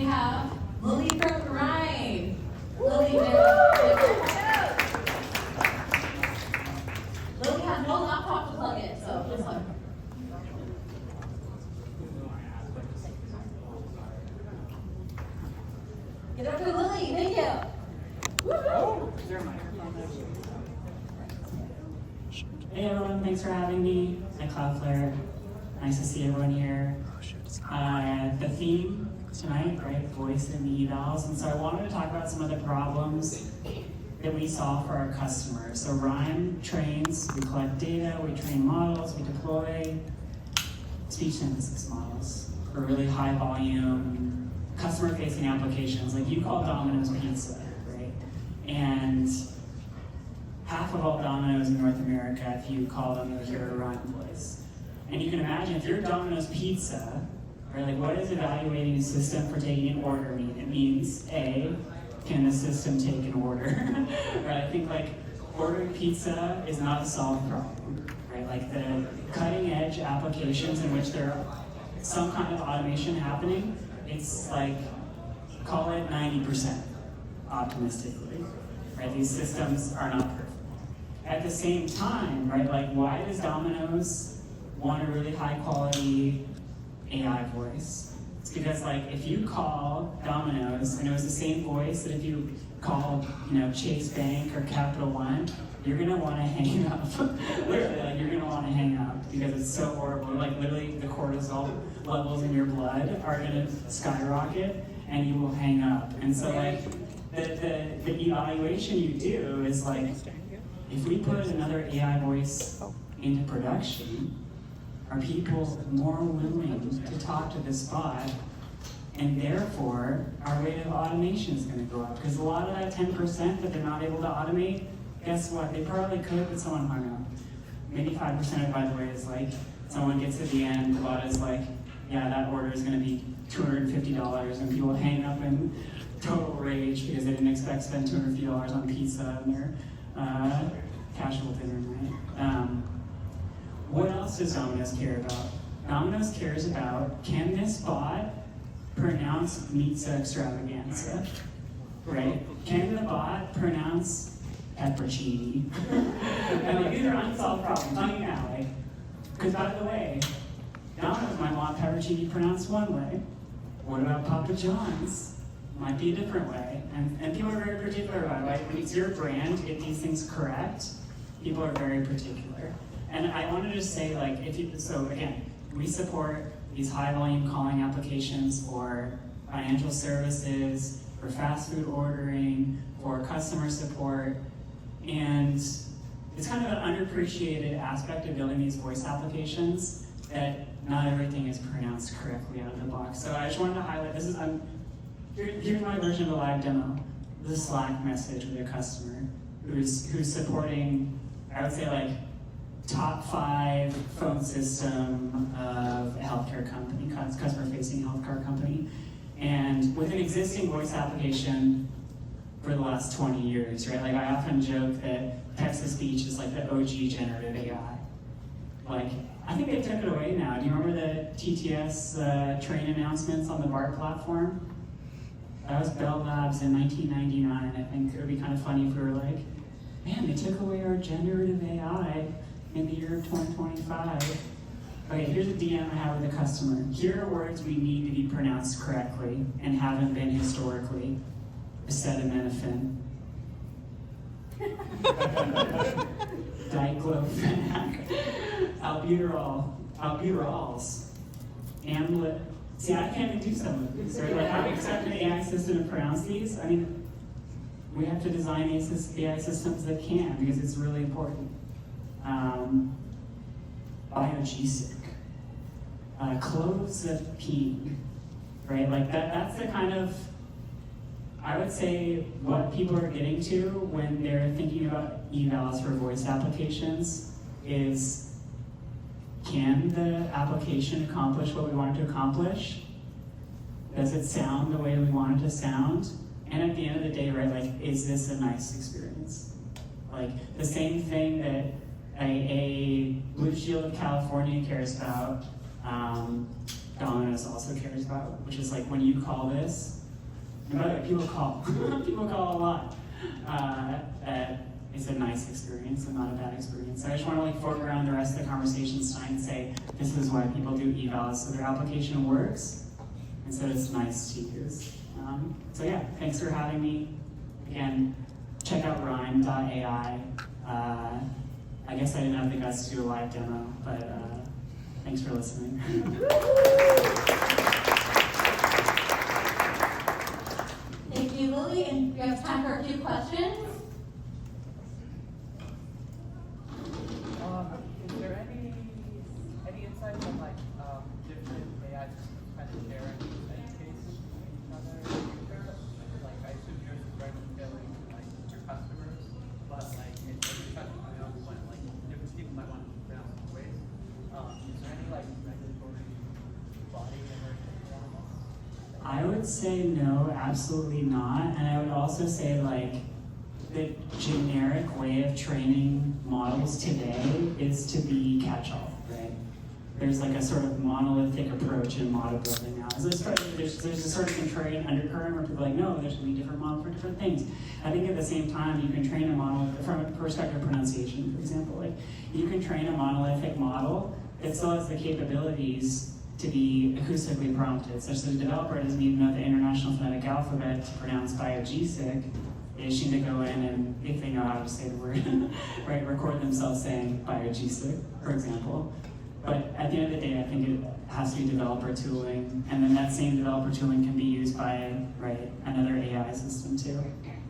we have Lily from Rime. Lily has no laptop to plug in, so this one. Get up to Lily, thank you. Oh, is there a microphone there? Hey everyone, thanks for having me at Cloudflare. Nice to see everyone here. The theme tonight, right, voice and the evals, and so I wanted to talk about some of the problems that we solve for our customers. So Rime trains, we collect data, we train models, we deploy speech synthesis models for really high volume, customer-facing applications. Like you call Domino's Pizza, right? And half of all Domino's in North America, if you call them, you'll hear a Rime voice. And you can imagine if you're Domino's Pizza, right, like what does evaluating a system for taking an order mean? It means, A, can the system take an order? Right? I think like ordering pizza is not a solved problem, right? Like the cutting edge applications in which there are some kind of automation happening, it's like, call it 90% optimistically, right? These systems are not perfect. At the same time, right, like why does Domino's want a really high quality AI voice? It's because like if you call Domino's and it was the same voice that if you called, Chase Bank or Capital One, you're gonna want to hang up. Literally, like you're gonna want to hang up because it's so horrible. Like literally, the cortisol levels in your blood are gonna skyrocket, and you will hang up. And so like the evaluation you do is like, if we put another AI voice into production, are people more willing to talk to this bot? And therefore, our rate of automation is going to go up. Because a lot of that 10% that they're not able to automate, guess what? They probably could, but someone hung up. Maybe 5%, by the way, is like, someone gets to the end, the bot is like, yeah, that order is going to be $250, and people hang up in total rage because they didn't expect to spend $250 on pizza and their casual dinner night. What else does Domino's care about? Domino's cares about, can this bot pronounce pizza extravaganza, right? Can the bot pronounce peppercini? And like, these are unsolved problems, not even now, like, because by the way, Domino's might want peppercini pronounced one way. What about Papa John's? Might be a different way. And people are very particular about it, right? When it's your brand, get these things correct, people are very particular. And I want to just say, like, so again, we support these high volume calling applications for financial services, for fast food ordering, for customer support, and it's kind of an underappreciated aspect of building these voice applications that not everything is pronounced correctly out of the box. So I just wanted to highlight, here's my version of a live demo. The Slack message with a customer who's supporting, I would say like, top 5 phone system of a healthcare company, customer-facing healthcare company. And with an existing voice application for the last 20 years, right? Like I often joke that text-to-speech is like the OG generative AI. Like, I think they took it away now. Do you remember the TTS train announcements on the BART platform? That was Bell Labs in 1999. I think it would be kind of funny if we were like, man, they took away our generative AI in the year of 2025. Okay, here's a DM I have with a customer. Here are words we need to be pronounced correctly and haven't been historically. Acetaminophen. Diclofenac. Albuterols. Amlet. See, I can't even do some of these. Right? Like, how do you expect an AI system to pronounce these? I mean, we have to design AI systems that can, because it's really important. Biogesic. Clozapine, right? Like that's the kind of, I would say, what people are getting to when they're thinking about evals for voice applications is, can the application accomplish what we want it to accomplish? Does it sound the way we want it to sound? And at the end of the day, right, like, is this a nice experience? Like, the same thing that a Blue Shield of California cares about, Domino's also cares about, which is like when you call this, and by the way, people call, people call a lot. It's a nice experience and not a bad experience. So I just want to like foreground the rest of the conversations tonight and say this is why people do evals, so their application works, and so it's nice to use. So yeah, thanks for having me. Again, check out Rime.ai. I guess I didn't have the guts to do a live demo, but thanks for listening. Thank you, Lily. And we have time for a few questions. Is there any insights on like different AI systems kind of sharing use case with each other? Like I assume yours is very much tailored to like your customers, but like it's customer like different people might want to pronounce different ways. Is there any like regulatory body or I would say no, absolutely not. And I would also say like the generic way of training models today is to be catch-all, right? There's like a sort of monolithic approach in model building now. So there's a sort of contrarian undercurrent where people are like, no, there should be different models for different things. I think at the same time, you can train a model from a perspective of pronunciation, for example. Like you can train a monolithic model that still has the capabilities to be acoustically prompted, such that a developer doesn't even know the International Phonetic Alphabet to pronounce BioGesic. They just need to go in and, if they know how to say the word, right, record themselves saying BioGesic, for example. But at the end of the day, I think it has to be developer tooling, and then that same developer tooling can be used by, right, another AI system too.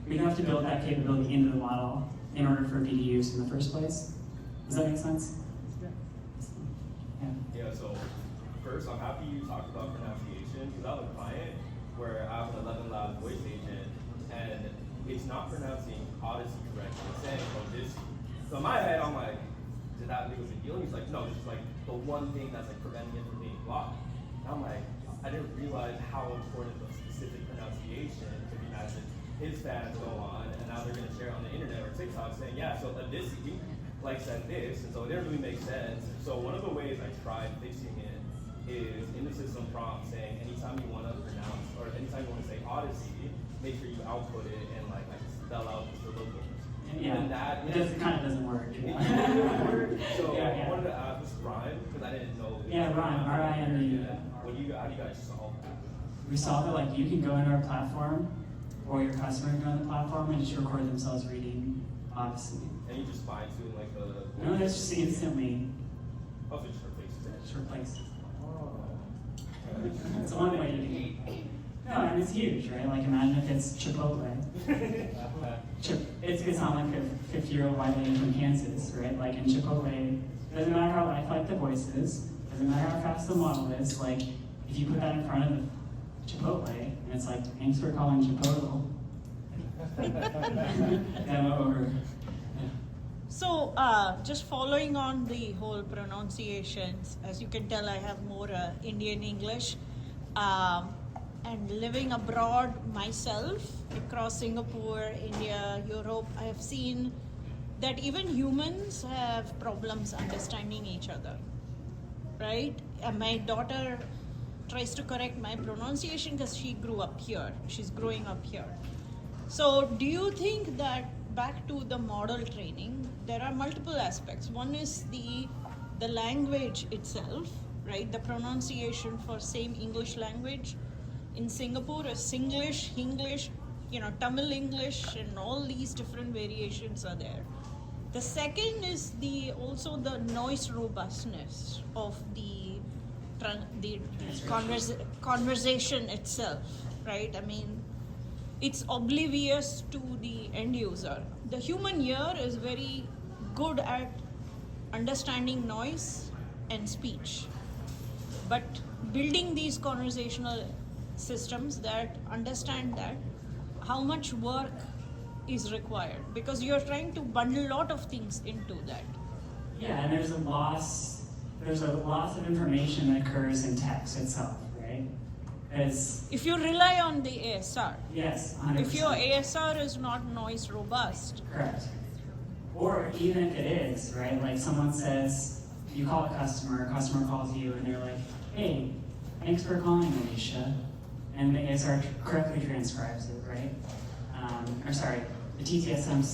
We don't have to build that capability into the model in order for it to be used in the first place. Does that make sense? Yeah, so first, I'm happy you talked about pronunciation, because I have a client where I have an 11 Lab voice agent, and it's not pronouncing Odyssey correctly. It's saying Odyssey. So in my head, I'm like, did that make a big deal? And he's like, no, it's just like the one thing that's like preventing it from being blocked. And I'm like, I didn't realize how important the specific pronunciation could be. Imagine his fans go on, and now they're gonna share it on the internet or TikTok saying, yeah, so Odyssey like said this, and so it didn't really make sense. So one of the ways I tried fixing it is in the system prompt saying anytime you want to pronounce or anytime you want to say Odyssey, make sure you output it and like spell out the syllables. And yeah, even that it kind of doesn't work. It doesn't work. So yeah. I wanted to ask Rime because I didn't know. Yeah, Rime, R-I-M-E. How do you guys solve that? We solve it like you can go into our platform, or your customer can go on the platform and just record themselves reading Odyssey. And you just fine tune like the. No, that's just instantly. Oh, so just replaces it. Just replace. Oh. It's one way to do it. No, and it's huge, right? Like imagine if it's Chipotle. It's not like a 50-year-old white lady from Kansas, right? Like in Chipotle, doesn't matter how lifelike the voice is, doesn't matter how fast the model is, like if you put that in front of Chipotle, and it's like, thanks for calling Chipotle. Demo over. So, just following on the whole pronunciations, as you can tell, I have more Indian English. And living abroad myself, across Singapore, India, Europe, I have seen that even humans have problems understanding each other, right? My daughter tries to correct my pronunciation because she grew up here. She's growing up here. So do you think that back to the model training, there are multiple aspects. One is the language itself, right? The pronunciation for same English language. In Singapore, is Singlish, English, Tamil English, and all these different variations are there. The second is also the noise robustness of the conversation itself, right? I mean, it's oblivious to the end user. The human ear is very good at understanding noise and speech, but building these conversational systems that understand that, how much work is required, because you're trying to bundle a lot of things into that. Yeah, and there's a loss of information that occurs in text itself, right? If you rely on the ASR. Yes, 100%. If your ASR is not noise robust. Correct. Or even if it is, right? Like someone says, you call a customer calls you, and they're like, hey, thanks for calling, Alicia. And the ASR correctly transcribes it, right? Or sorry, the TTSM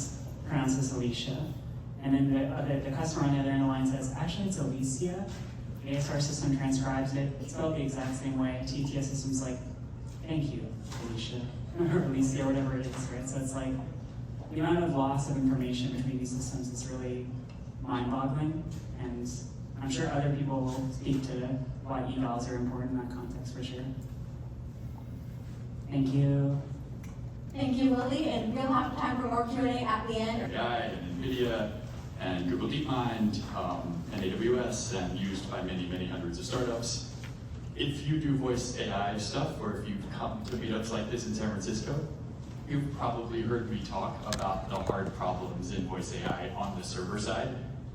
pronounces Alicia. And then the customer on the other end of the line says, actually it's Alicia. The ASR system transcribes it. It's spelled the exact same way. TTS system's like, thank you, Alicia. Or Alicia, or whatever it is, right? So it's like, the amount of loss of information between these systems is really mind-boggling. And I'm sure other people will speak to why evals are important in that context for sure. Thank you. Thank you, Lily, and we'll have time for more Q&A at the end. AI and NVIDIA and Google DeepMind and AWS and used by many, many hundreds of startups. If you do voice AI stuff, or if you've come to meetups like this in San Francisco, you've probably heard me talk about the hard problems in voice AI on the server side,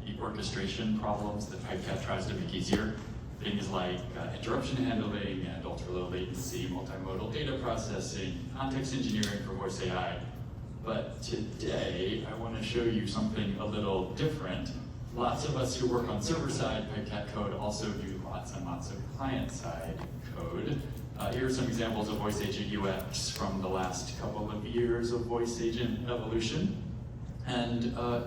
the orchestration problems that PipeCat tries to make easier. Things like interruption handling and ultra-low latency, multimodal data processing, context engineering for voice AI. But today, I want to show you something a little different. Lots of us who work on server-side PipeCat code also do lots and lots of client-side code. Here are some examples of voice agent UX from the last couple of years of voice agent evolution. And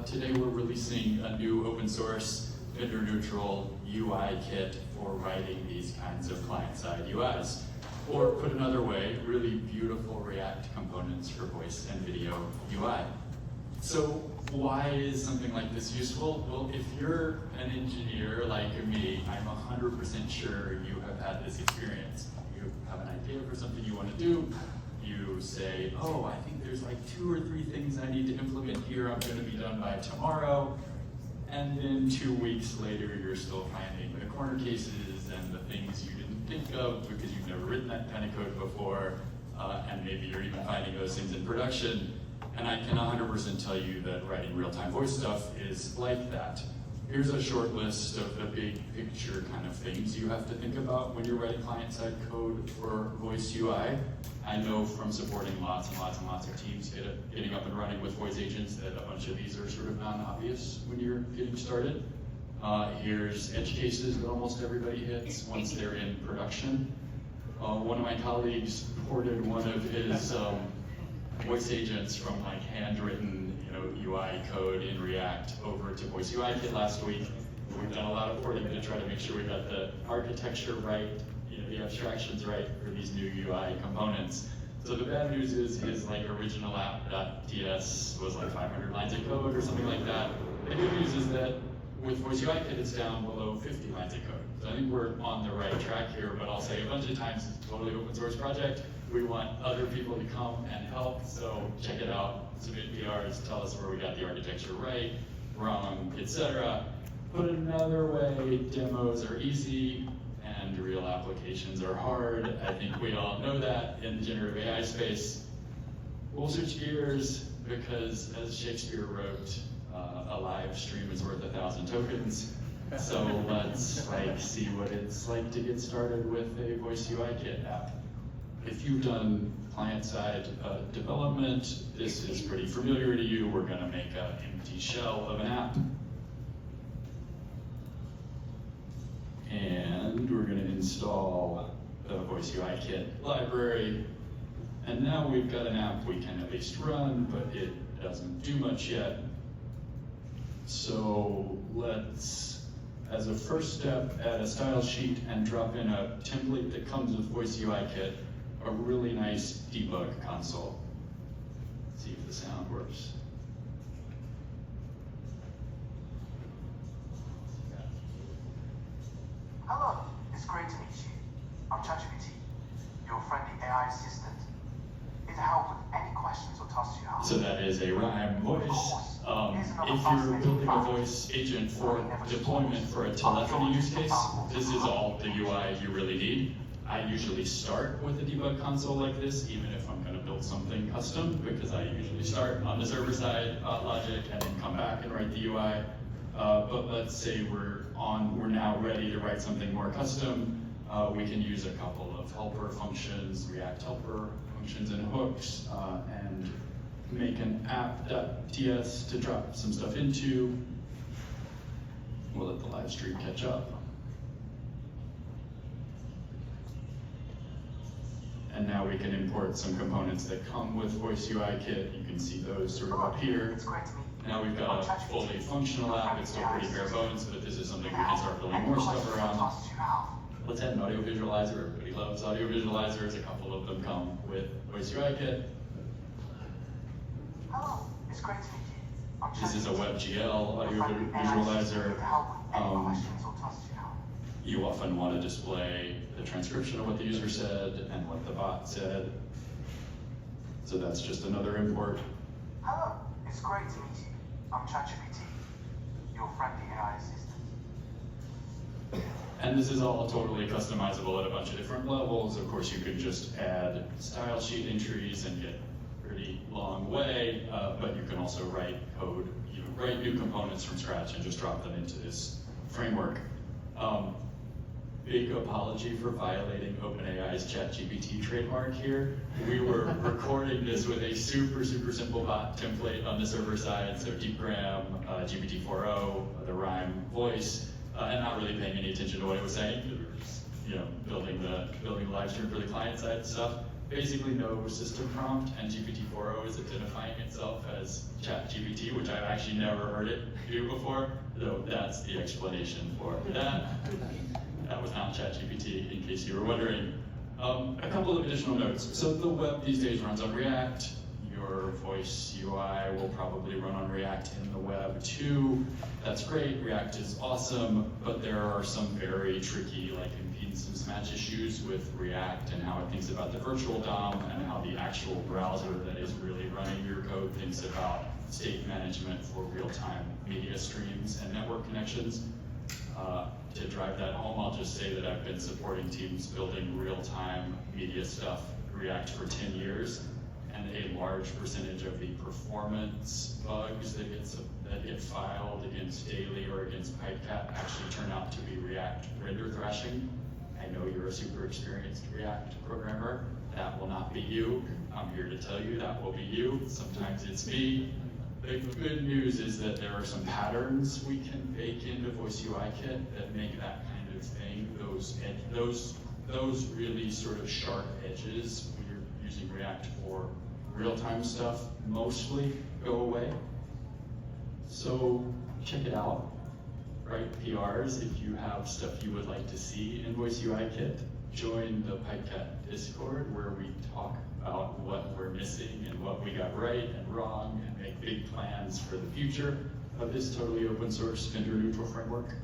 today we're releasing a new open source vendor-neutral UI kit for writing these kinds of client-side UIs. Or put another way, really beautiful React components for voice and video UI. So why is something like this useful? Well, if you're an engineer like me, I'm 100% sure you have had this experience. You have an idea for something you want to do. You say, oh, I think there's like 2 or 3 things I need to implement here. I'm going to be done by tomorrow. And then 2 weeks later, you're still finding the corner cases and the things you didn't think of because you've never written that kind of code before. And maybe you're even finding those things in production. And I can 100% tell you that writing real-time voice stuff is like that. Here's a short list of the big picture kind of things you have to think about when you're writing client-side code for voice UI. I know from supporting lots and lots and lots of teams getting up and running with voice agents that a bunch of these are sort of non-obvious when you're getting started. Here's edge cases that almost everybody hits once they're in production. One of my colleagues ported one of his voice agents from like handwritten UI code in React over to Voice UI Kit last week. We've done a lot of porting to try to make sure we got the architecture right, the abstractions right for these new UI components. So the bad news is his like original app.ts was like 500 lines of code or something like that. The good news is that with Voice UI Kit, it's down below 50 lines of code. So I think we're on the right track here, but I'll say a bunch of times it's a totally open source project. We want other people to come and help, so check it out, submit PRs, tell us where we got the architecture right, wrong, etc. Put it another way, demos are easy and real applications are hard. I think we all know that in the generative AI space. We'll switch gears because, as Shakespeare wrote, a live stream is worth 1,000 tokens. So let's see what it's like to get started with a Voice UI Kit app. If you've done client-side development, this is pretty familiar to you. We're going to make an empty shell of an app. And we're going to install the Voice UI Kit library. And now we've got an app we can at least run, but it doesn't do much yet. So let's, as a first step, add a style sheet and drop in a template that comes with Voice UI Kit, a really nice debug console. Let's see if the sound works. Hello, it's great to meet you. I'm ChatGPT, your friendly AI assistant. It helps with any questions or tasks you have. So that is a Rime voice. If you're building a voice agent for deployment for a telephony use case, this is all the UI you really need. I usually start with a debug console like this, even if I'm going to build something custom, because I usually start on the server side logic and then come back and write the UI. But let's say we're now ready to write something more custom. We can use a couple of helper functions, React helper functions and hooks, and make an app.ts to drop some stuff into. We'll let the live stream catch up. And now we can import some components that come with Voice UI Kit. You can see those sort of up here. It's great to meet you. Now we've got a fully functional app. It's still pretty bare bones, but this is something we can start building more stuff around. Let's add an audio visualizer. Everybody loves audio visualizers. A couple of them come with Voice UI Kit. Hello, it's great to meet you. This is a WebGL audio visualizer. You often want to display the transcription of what the user said and what the bot said. So that's just another import. Hello, it's great to meet you. I'm ChatGPT, your friendly AI assistant. And this is all totally customizable at a bunch of different levels. Of course, you could just add style sheet entries and get pretty long way, but you can also write code, write new components from scratch and just drop them into this framework. Big apology for violating OpenAI's ChatGPT trademark here. We were recording this with a super simple bot template on the server side, so DeepGram, GPT-4o, the Rime voice, and not really paying any attention to what it was saying. We were just, building the live stream for the client side stuff. Basically no system prompt, and GPT-4o is identifying itself as ChatGPT, which I've actually never heard it do before, so that's the explanation for that. That was not ChatGPT, in case you were wondering. A couple of additional notes. So the web these days runs on React. Your voice UI will probably run on React in the web too. That's great, React is awesome, but there are some very tricky impedance mismatch issues with React and how it thinks about the virtual DOM and how the actual browser that is really running your code thinks about state management for real-time media streams and network connections. To drive that home, I'll just say that I've been supporting teams building real-time media stuff, React, for 10 years, and a large percentage of the performance bugs that get filed against Daily or against PipeCat actually turn out to be React render thrashing. I know you're a super experienced React programmer. That will not be you. I'm here to tell you that will be you. Sometimes it's me. The good news is that there are some patterns we can bake into Voice UI Kit that make that kind of thing, those really sort of sharp edges when you're using React for real-time stuff mostly go away. So check it out. Write PRs if you have stuff you would like to see in Voice UI Kit. Join the PipeCat Discord where we talk about what we're missing and what we got right and wrong and make big plans for the future of this totally open source vendor neutral framework.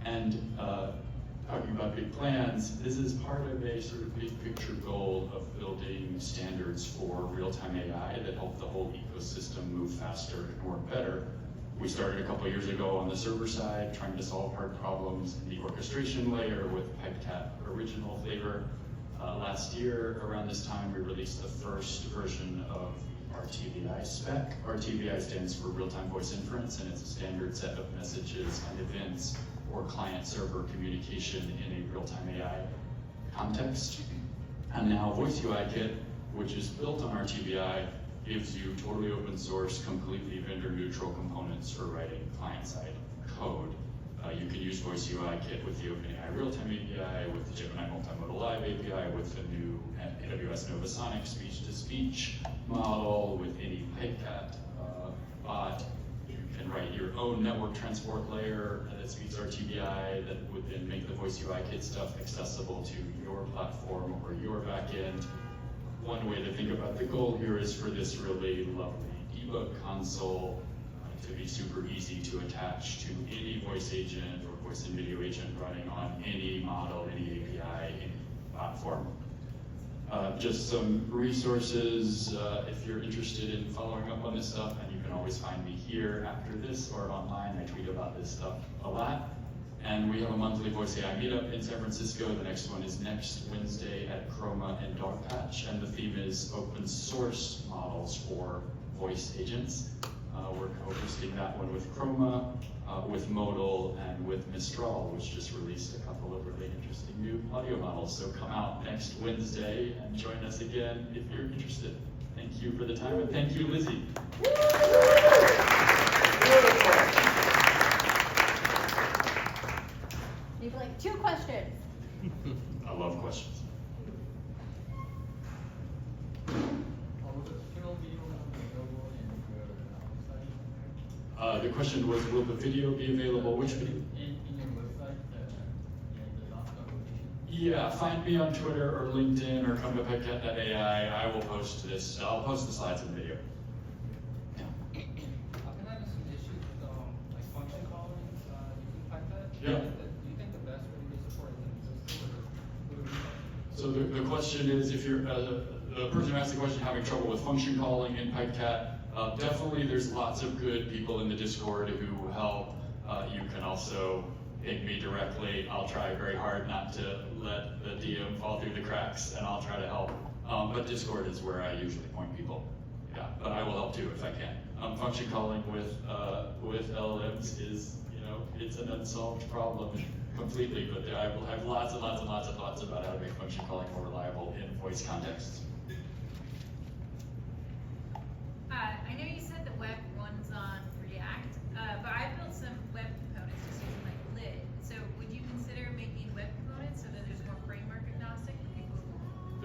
And talking about big plans, this is part of a sort of big picture goal of building standards for real-time AI that help the whole ecosystem move faster and work better. We started a couple years ago on the server side, trying to solve hard problems in the orchestration layer with PipeCat original flavor. Last year, around this time, we released the first version of RTVI spec. RTVI stands for real-time voice inference, and it's a standard set of messages and events or client-server communication in a real-time AI context. And now Voice UI Kit, which is built on RTVI, gives you totally open source, completely vendor neutral components for writing client-side code. You can use Voice UI Kit with the OpenAI Real-Time API, with the Gemini Multimodal Live API, with the new AWS Novasonic speech-to-speech model, with any PipeCat bot. You can write your own network transport layer that speaks RTVI that would then make the Voice UI Kit stuff accessible to your platform or your backend. One way to think about the goal here is for this really lovely debug console to be super easy to attach to any voice agent or voice and video agent running on any model, any API, any platform. Just some resources if you're interested in following up on this stuff, and you can always find me here after this or online. I tweet about this stuff a lot. And we have a monthly Voice AI meetup in San Francisco. The next one is next Wednesday at Chroma and Dogpatch, and the theme is open source models for voice agents. We're co-hosting that one with Chroma, with Modal, and with Mistral, which just released a couple of really interesting new audio models. So come out next Wednesday and join us again if you're interested. Thank you for the time, and thank you, Lizzie. Maybe like 2 questions. I love questions. The question was, will the video be available? Which video? In your website, the last conversation. Yeah, find me on Twitter or LinkedIn or come to petcat.ai. I will post this. I'll post the slides and video. Yeah. I've been having some issues with like function calling using Python. Yeah. Do you think the best way to support is in system or So the question is, if you're the person who asked the question having trouble with function calling in PyCat, definitely there's lots of good people in the Discord who help. You can also ping me directly. I'll try very hard not to let the DM fall through the cracks, and I'll try to help. But Discord is where I usually point people. Yeah, but I will help too if I can. Function calling with LLMs is, it's an unsolved problem completely, but I will have lots and lots and lots of thoughts about how to make function calling more reliable in voice contexts. I know you said the web runs on React, but I built some web components just using like Lid. So would you consider making web components so that there's more framework agnostic for people?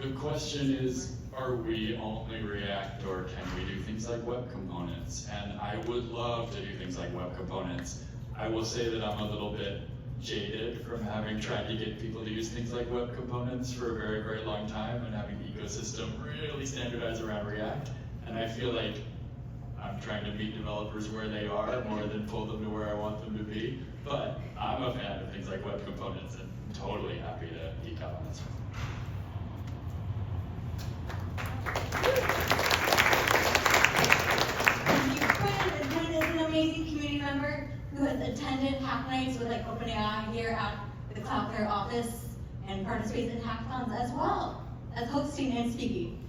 The question is, are we only React or can we do things like web components? And I would love to do things like web components. I will say that I'm a little bit jaded from having tried to get people to use things like web components for a very, very long time and having the ecosystem really standardize around React. And I feel like I'm trying to meet developers where they are more than pull them to where I want them to be. But I'm a fan of things like web components and I'm totally happy to geek out on this one. Quinn is an amazing community member who has attended hack nights with like OpenAI here at the Cloudflare office and participates in hackathons as well as hosting and speaking.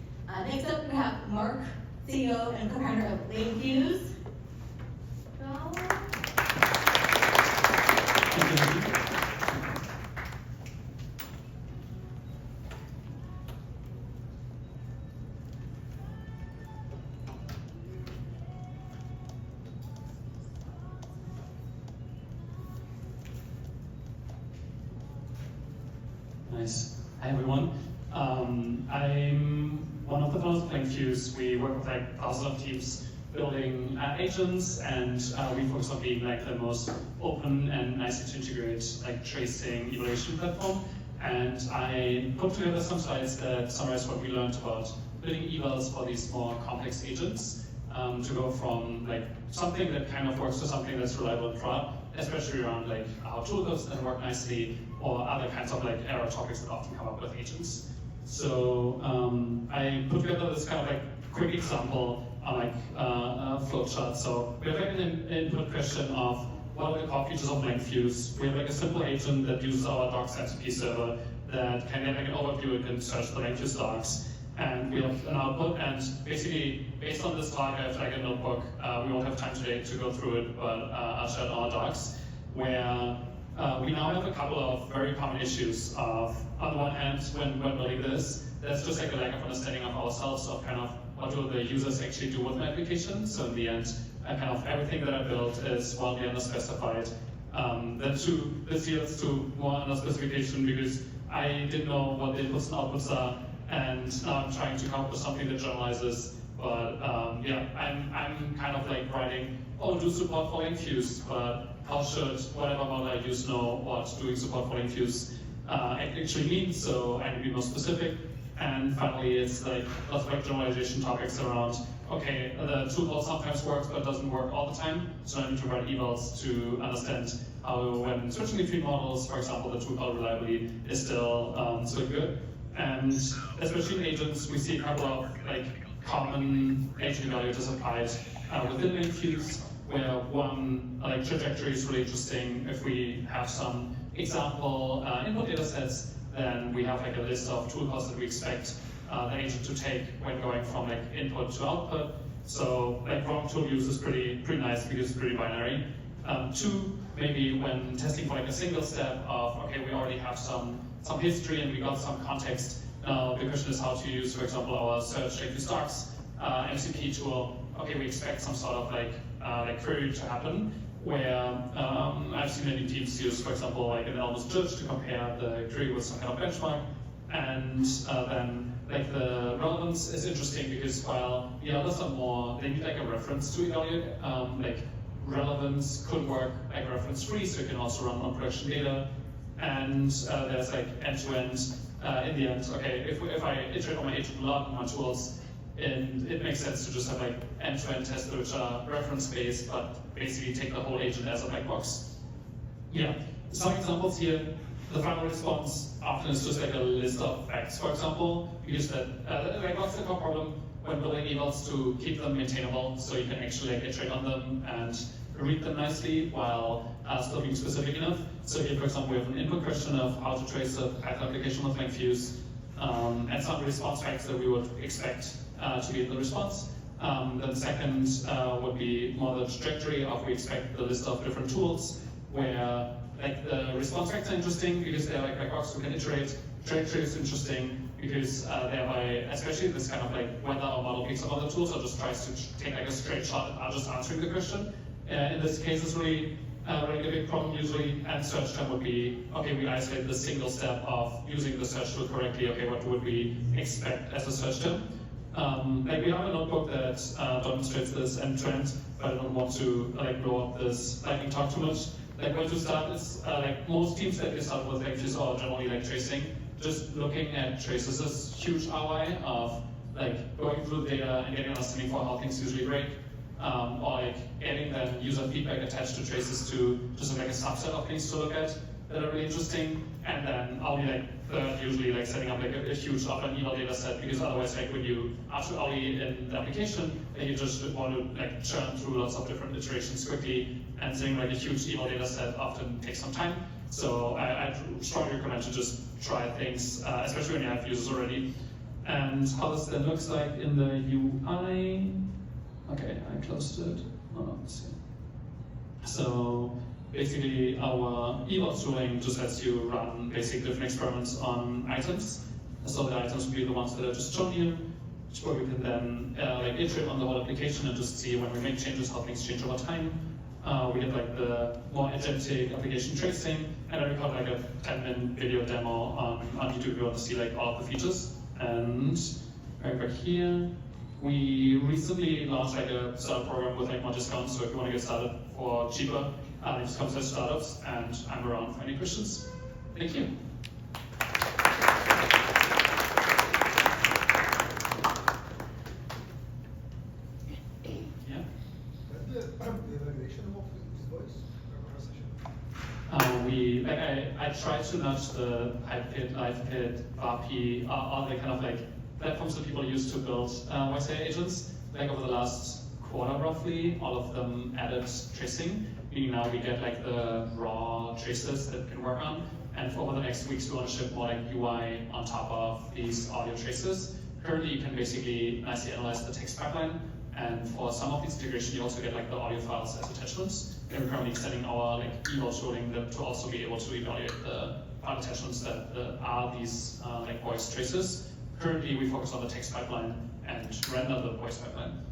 Next up, we have Mark, CEO and co-founder of Langfuse. Nice. Hi everyone. I'm one of the founders of Langfuse. We work with like thousands of teams building agents, and we focus on being like the most open and nice to integrate like tracing evaluation platform. And I put together some slides that summarize what we learned about building evals for these more complex agents to go from like something that kind of works to something that's reliable and fraud, especially around like how toolkits then work nicely or other kinds of like error topics that often come up with agents. So I put together this kind of like quick example on like a flowchart. So we have like an input question of what are the core features of Langfuse. We have like a simple agent that uses our docs MCP server that can get like an overview and can search the Langfuse docs. And we have an output, and basically based on this talk I have like a notebook. We won't have time today to go through it, but I'll share it on our docs, where we now have a couple of very common issues of, on the one hand, when building this, that's just like a lack of understanding of ourselves, of kind of what do the users actually do with my application. So in the end, kind of everything that I built is wildly underspecified. Then two, this yields to more underspecification because I didn't know what the inputs and outputs are, and now I'm trying to come up with something that generalizes. But yeah, I'm kind of like writing, oh, do support for Langfuse, but how should whatever model I use know what doing support for Langfuse actually means? So I need to be more specific. And finally, it's like lots of like generalization topics around, okay, the tool call sometimes works, but doesn't work all the time. So I need to write evals to understand how, when switching between models, for example, the tool call reliability is still good. And especially in agents, we see a couple of like common agent evaluators applied within Langfuse, where one like trajectory is really interesting. If we have some example input data sets, then we have like a list of tool calls that we expect the agent to take when going from like input to output. So like wrong tool use is pretty nice because it's pretty binary. Two, maybe when testing for like a single step of, okay, we already have some history and we got some context. Now the question is how to use, for example, our search Langfuse docs MCP tool. Okay, we expect some sort of like query to happen, where I've seen many teams use, for example, like an Elmus judge to compare the query with some kind of benchmark. And then like the relevance is interesting because while the others are more, they need like a reference to evaluate, like relevance could work like reference free, so you can also run on production data. And there's like end-to-end, in the end, okay, if I iterate on my agent a lot in my tools, and it makes sense to just have like end-to-end tests which are reference-based, but basically take the whole agent as a black box. Yeah, some examples here. The final response often is just like a list of facts, for example, because that, like what's the core problem when building evals to keep them maintainable, so you can actually like iterate on them and read them nicely while still being specific enough. So here, for example, we have an input question of how to trace the Python application with Langfuse, and some response facts that we would expect to be in the response. Then second would be more the trajectory of we expect the list of different tools where like the response facts are interesting because they're like black box, we can iterate. Trajectory is interesting because thereby, especially this kind of like whether our model picks up other tools or just tries to take like a straight shot at just answering the question. In this case, it's really a big problem usually, and search term would be, okay, we isolate the single step of using the search tool correctly, okay, what would we expect as a search term? Like we have a notebook that demonstrates this end-to-end, but I don't want to like blow up this lightning talk too much. Like where to start is like most teams that we start with Langfuse or generally like tracing, just looking at traces is huge ROI of like going through the data and getting an understanding for how things usually break. Or like adding then user feedback attached to traces to just like a subset of things to look at that are really interesting. And then only like third, usually like setting up like a huge offline email data set, because otherwise like when you are too early in the application, then you just want to like churn through lots of different iterations quickly, and setting like a huge email data set often takes some time. So I strongly recommend to just try things, especially when you have users already. And how this then looks like in the UI. Okay, I closed it. Oh, let's see. So basically, our Eval tooling just lets you run basic different experiments on items. So the items will be the ones that are just shown here, where we can then like iterate on the whole application and just see when we make changes how things change over time. We have like the more agentic application tracing, and then we got like a 10-minute video demo on YouTube if you want to see like all of the features. And right back here. We recently launched like a startup program with like more discounts, so if you want to get started for cheaper, just come to startups, and I'm around for any questions. Thank you. Yeah. The evaluation of this voice We like I tried to nudge the HypeKit, LiveKit, RP, all the kind of like platforms that people use to build voice AI agents. Like over the last quarter roughly, all of them added tracing, meaning now we get like the raw traces that we can work on. And for over the next weeks, we want to ship more like UI on top of these audio traces. Currently, you can basically nicely analyze the text pipeline. And for some of these integration, you also get like the audio files as attachments. And we're currently extending our like Eval tooling to also be able to evaluate the file attachments that are these like voice traces. Currently, we focus on the text pipeline and render the voice pipeline.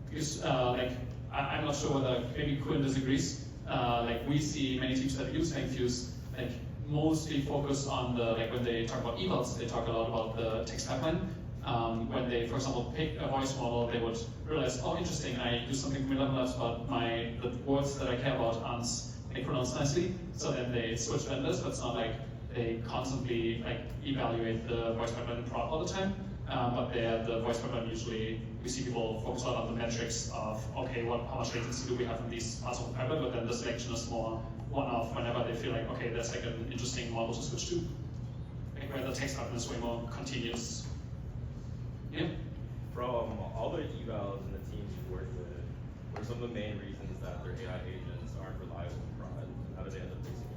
Because like I'm not sure whether maybe Quinn disagrees. Like we see many teams that use Langfuse like mostly focus on the like when they talk about evals, they talk a lot about the text pipeline. When they, for example, pick a voice model, they would realize, oh, interesting, I do something from 11 labs, but the words that I care about aren't pronounced nicely. So then they switch vendors, but it's not like they constantly like evaluate the voice pipeline and prod all the time. But the voice pipeline usually, we see people focus a lot on the metrics of, okay, how much latency do we have in these parts of the pipeline, but then the selection is more one-off whenever they feel like, okay, that's like an interesting model to switch to. Like where the text pipeline is way more continuous. Yeah. From all the evals and the teams you've worked with, what are some of the main reasons that their AI agents aren't reliable in prod? How do they end up fixing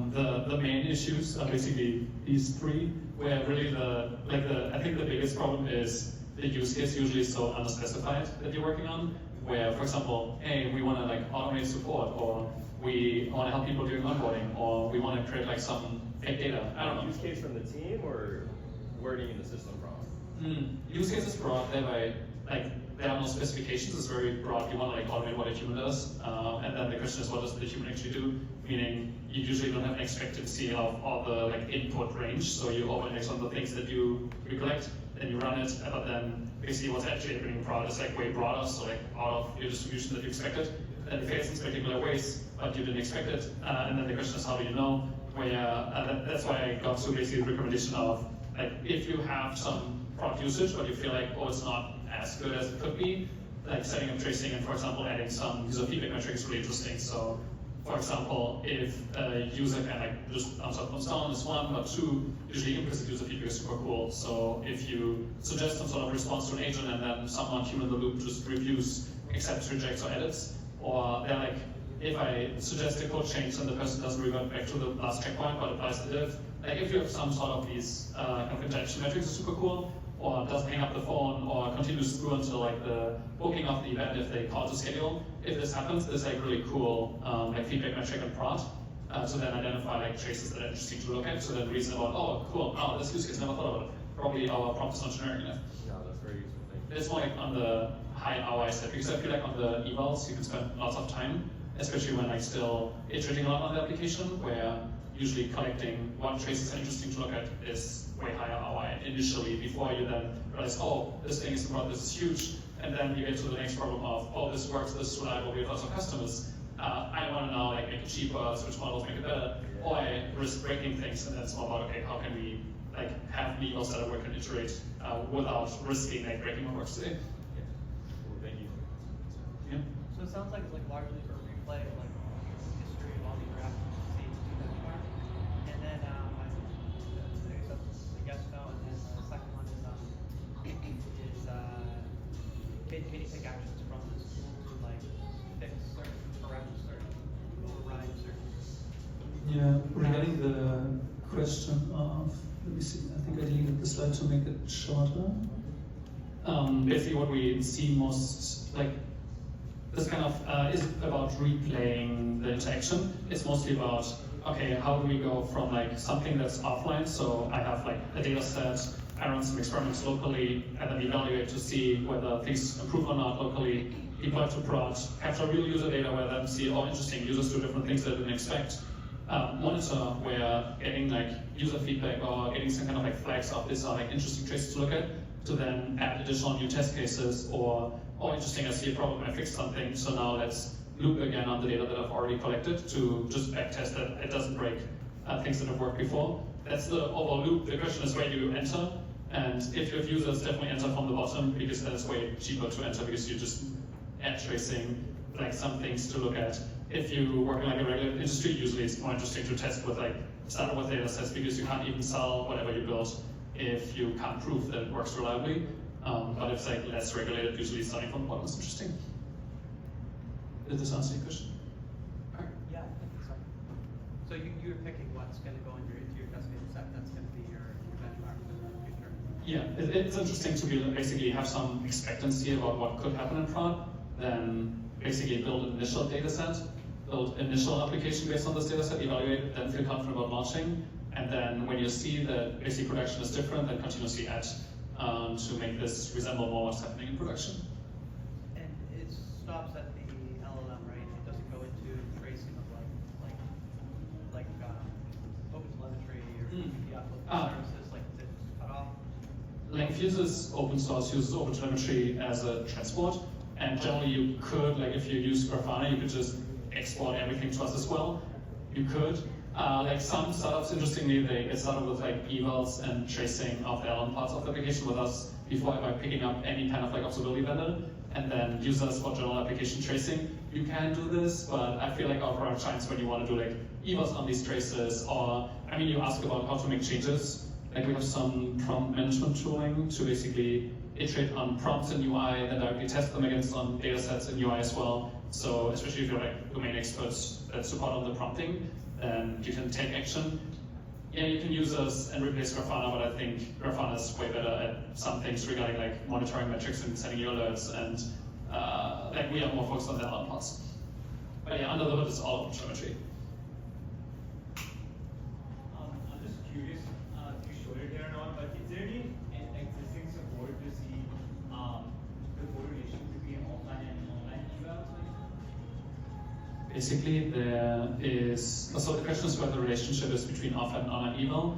it? The main issues are basically these three, where really I think the biggest problem is the use case usually is so unspecified that you're working on, where, for example, hey, we want to like automate support, or we want to help people during onboarding, or we want to create like some fake data. I don't know. Use case from the team or wording in the system problem? Use case is broad, thereby like there are no specifications, it's very broad. You want to like automate what a human does, and then the question is, what does the human actually do? Meaning you usually don't have an expectancy of all the like input range, so you over-index on the things that you recollect. then you run it, but then basically what's actually happening in prod is like way broader, so like out of your distribution that you expected, then it fails in particular ways, but you didn't expect it, and then the question is how do you know? Where that's why I got to basically the recommendation of like if you have some prod usage, but you feel like it's not as good as it could be, like setting up tracing and for example adding some user feedback metrics is really interesting. So for example, if a user can like just thumbs up, thumbs down is one, but two, usually implicit user feedback is super cool. So if you suggest some sort of response to an agent and then someone human in the loop just reviews, accepts, rejects, or edits, or they're like, if I suggest a code change and the person doesn't revert back to the last checkpoint but applies the div, like if you have some sort of these kind of interaction metrics is super cool, or doesn't hang up the phone, or continues through until like the booking of the event if they call to schedule. If this happens, there's like really cool like feedback metric and prod. So then identify like traces that are interesting to look at. So then reason about, oh cool, oh this use case never thought about it. Probably our prompt is not generic enough. No, that's very useful. Thank you. It's more like on the high ROI side, because I feel like on the evals you can spend lots of time, especially when like still iterating a lot on the application, where usually collecting what traces are interesting to look at is way higher ROI initially before you then realize, oh, this thing is important, this is huge, and then you get to the next problem of, oh, this works, this is reliable, we have lots of customers. I want to now like make it cheaper, switch models, make it better, or I risk breaking things, and then it's more about, okay, how can we like have evals that work and iterate without risking like breaking what works today. Cool, thank you. Yeah. So it sounds like it's like largely a replay of like history of all the interactions with the benchmark. And then I guess that's a yes, no, and then the second one is can you take actions from this tool to like fix certain, correct certain, override certain? Yeah, regarding the question of, let me see, I think I deleted the slide to make it shorter. Basically what we see most, like, this kind of is about replaying the interaction. It's mostly about, okay, how do we go from like something that's offline, so I have like a data set, I run some experiments locally, and then evaluate to see whether things improve or not locally, deploy to prod, capture real user data where then see, oh interesting, users do different things that I didn't expect. Monitor where getting like user feedback or getting some kind of like flags of this are like interesting traces to look at, to then add additional new test cases, or oh interesting, I see a problem, I fixed something, so now let's loop again on the data that I've already collected to just backtest that it doesn't break things that have worked before. That's the overall loop. The question is where do you enter? And if you have users, definitely enter from the bottom, because then it's way cheaper to enter because you're just add tracing like some things to look at. If you work in like a regulated industry, usually it's more interesting to test with like start with data sets, because you can't even sell whatever you build if you can't prove that it works reliably. But if it's like less regulated, usually starting from the bottom is interesting. Did this answer your question? Yeah, I think so. So you're picking what's going to go into your test data set, that's going to be your benchmark for the future. Yeah, it's interesting to be basically have some expectancy about what could happen in prod, then basically build an initial data set, build initial application based on this data set, evaluate it, then feel confident about launching, and then when you see that basically production is different, then continuously add to make this resemble more what's happening in production. And it stops at the LLM, right? It doesn't go into tracing of like open telemetry or the services, like is it cut off? Langfuse is open source, uses OpenTelemetry as a transport, and generally you could, like if you use Grafana, you could just export everything to us as well. You could. Like some startups, interestingly, they get started with like evals and tracing of the LLM parts of the application with us before by picking up any kind of like observability vendor, and then use us for general application tracing. You can do this, but I feel like our product shines when you want to do like evals on these traces, or I mean, you ask about how to make changes. Like we have some prompt management tooling to basically iterate on prompts in UI, then directly test them against on data sets in UI as well. So especially if you're like domain experts that support on the prompting, then you can take action. Yeah, you can use us and replace Grafana, but I think Grafana is way better at some things regarding like monitoring metrics and sending you alerts, and like we are more focused on the LLM parts. But yeah, under the hood it's all OpenTelemetry. I'm just curious, if you showed it here or not, but is there any existing support to see the correlation between offline and online evals? Basically, there is, so the question is what the relationship is between offline and online eval.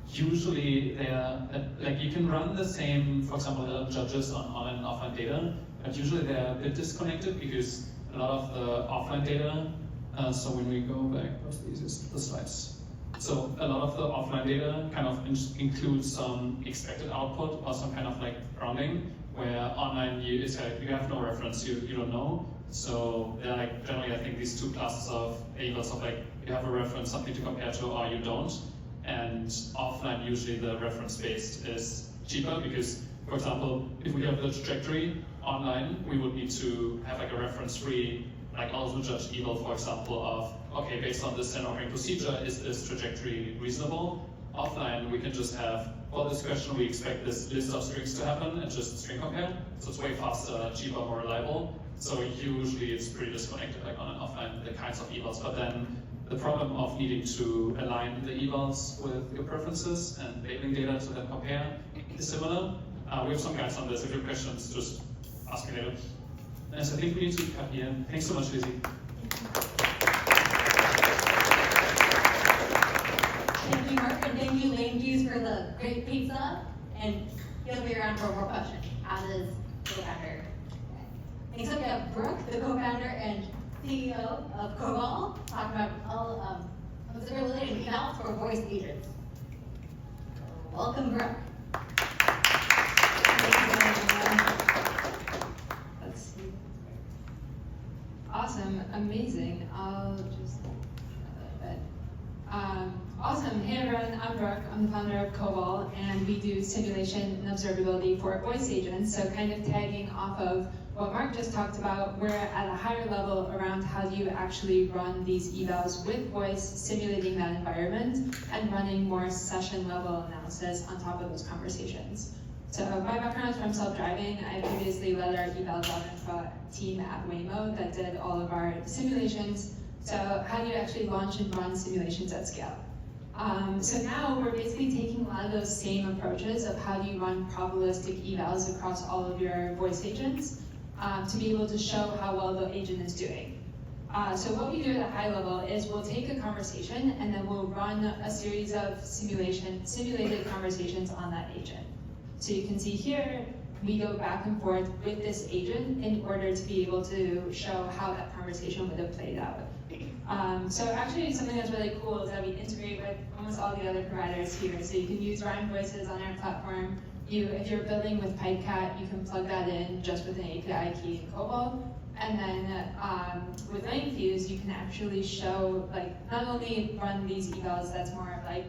usually they're, like you can run the same, for example, judges on online and offline data, but usually they're a bit disconnected because a lot of the offline data, so when we go back, what's the easiest, the slides. So a lot of the offline data kind of includes some expected output or some kind of like rounding, where online you have no reference, you don't know. So they're like generally I think these two classes of evals of like you have a reference, something to compare to, or you don't. And offline usually the reference based is cheaper because, for example, if we have the trajectory online, we would need to have like a reference free, like also judge eval, for example, of okay, based on this standard operating procedure, is this trajectory reasonable? Offline, we can just have, for this question, we expect this list of strings to happen and just string compare. So it's way faster, cheaper, more reliable. So usually it's pretty disconnected, like on and offline, the kinds of evals. But then the problem of needing to align the evals with your preferences and labeling data to then compare is similar. We have some guides on this. If you have questions, just ask me later. And so I think we need to cut here. Thanks so much, Lizzie. Thank you, Mark, and thank you, Langfuse, for the great pizza. And he'll be around for more questions, as is co-founder. Next up, we have Brooke, the co-founder and CEO of Coval, talking about all observability and Eval for voice agents. Welcome, Brooke. Let's see. Awesome, amazing. I'll just awesome. Hey everyone, I'm Brooke. I'm the founder of Coval, and we do simulation and observability for voice agents. So kind of tagging off of what Mark just talked about, we're at a higher level around how do you actually run these evals with voice, simulating that environment, and running more session level analysis on top of those conversations. So my background is from self-driving. I previously led our eval infra team at Waymo that did all of our simulations. So how do you actually launch and run simulations at scale? So now we're basically taking a lot of those same approaches of how do you run probabilistic evals across all of your voice agents to be able to show how well the agent is doing. So what we do at a high level is we'll take a conversation and then we'll run a series of simulated conversations on that agent. So you can see here, we go back and forth with this agent in order to be able to show how that conversation would have played out. So actually something that's really cool is that we integrate with almost all the other providers here. So you can use Rime voices on our platform. If you're building with PipeCat, you can plug that in just with an API key in Coval. And then with Langfuse, you can actually show, like, not only run these evals that's more of like,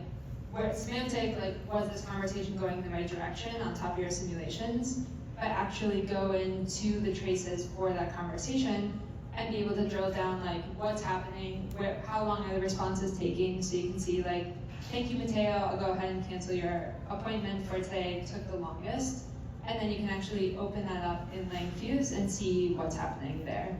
where it's semantic, like, was this conversation going in the right direction on top of your simulations, but actually go into the traces for that conversation and be able to drill down, like, what's happening, how long are the responses taking, so you can see, like, thank you, Mateo, I'll go ahead and cancel your appointment for today, it took the longest. And then you can actually open that up in Langfuse and see what's happening there.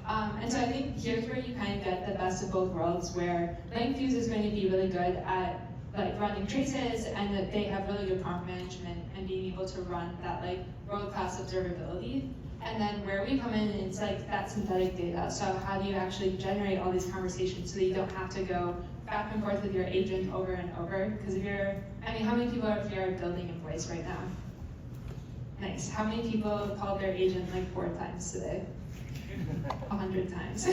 And so I think here's where you kind of get the best of both worlds, where Langfuse is going to be really good at like running traces, and that they have really good prompt management and being able to run that like world-class observability. And then where we come in, it's like that synthetic data. So how do you actually generate all these conversations so that you don't have to go back and forth with your agent over and over? Because if you're, I mean, how many people are here building in voice right now? Nice. How many people called their agent like 4 times today? 100 times.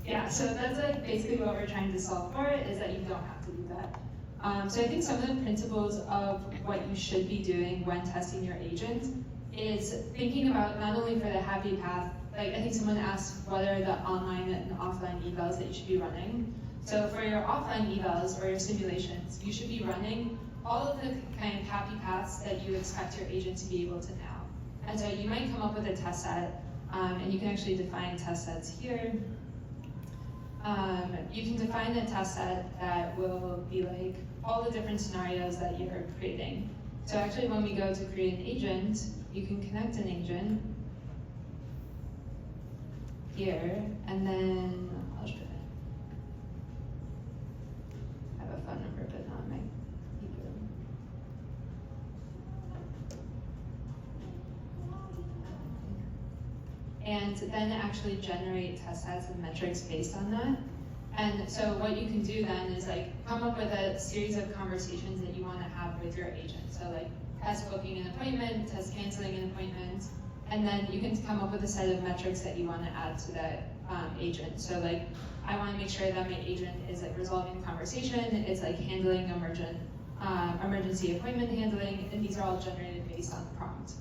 Yeah, so that's like basically what we're trying to solve for, is that you don't have to do that. So I think some of the principles of what you should be doing when testing your agent is thinking about not only for the happy path, like I think someone asked what are the online and offline evals that you should be running. So for your offline evals or your simulations, you should be running all of the kind of happy paths that you expect your agent to be able to know. And so you might come up with a test set, and you can actually define test sets here. You can define a test set that will be like all the different scenarios that you're creating. So actually when we go to create an agent, you can connect an agent here, and then I'll show you. I have a phone number, but not my ego. And then actually generate test sets and metrics based on that. And so what you can do then is like come up with a series of conversations that you want to have with your agent. So like test booking an appointment, test canceling an appointment, and then you can come up with a set of metrics that you want to add to that agent. So like I want to make sure that my agent is like resolving the conversation, it's like handling emergency appointment handling, and these are all generated based on the prompt.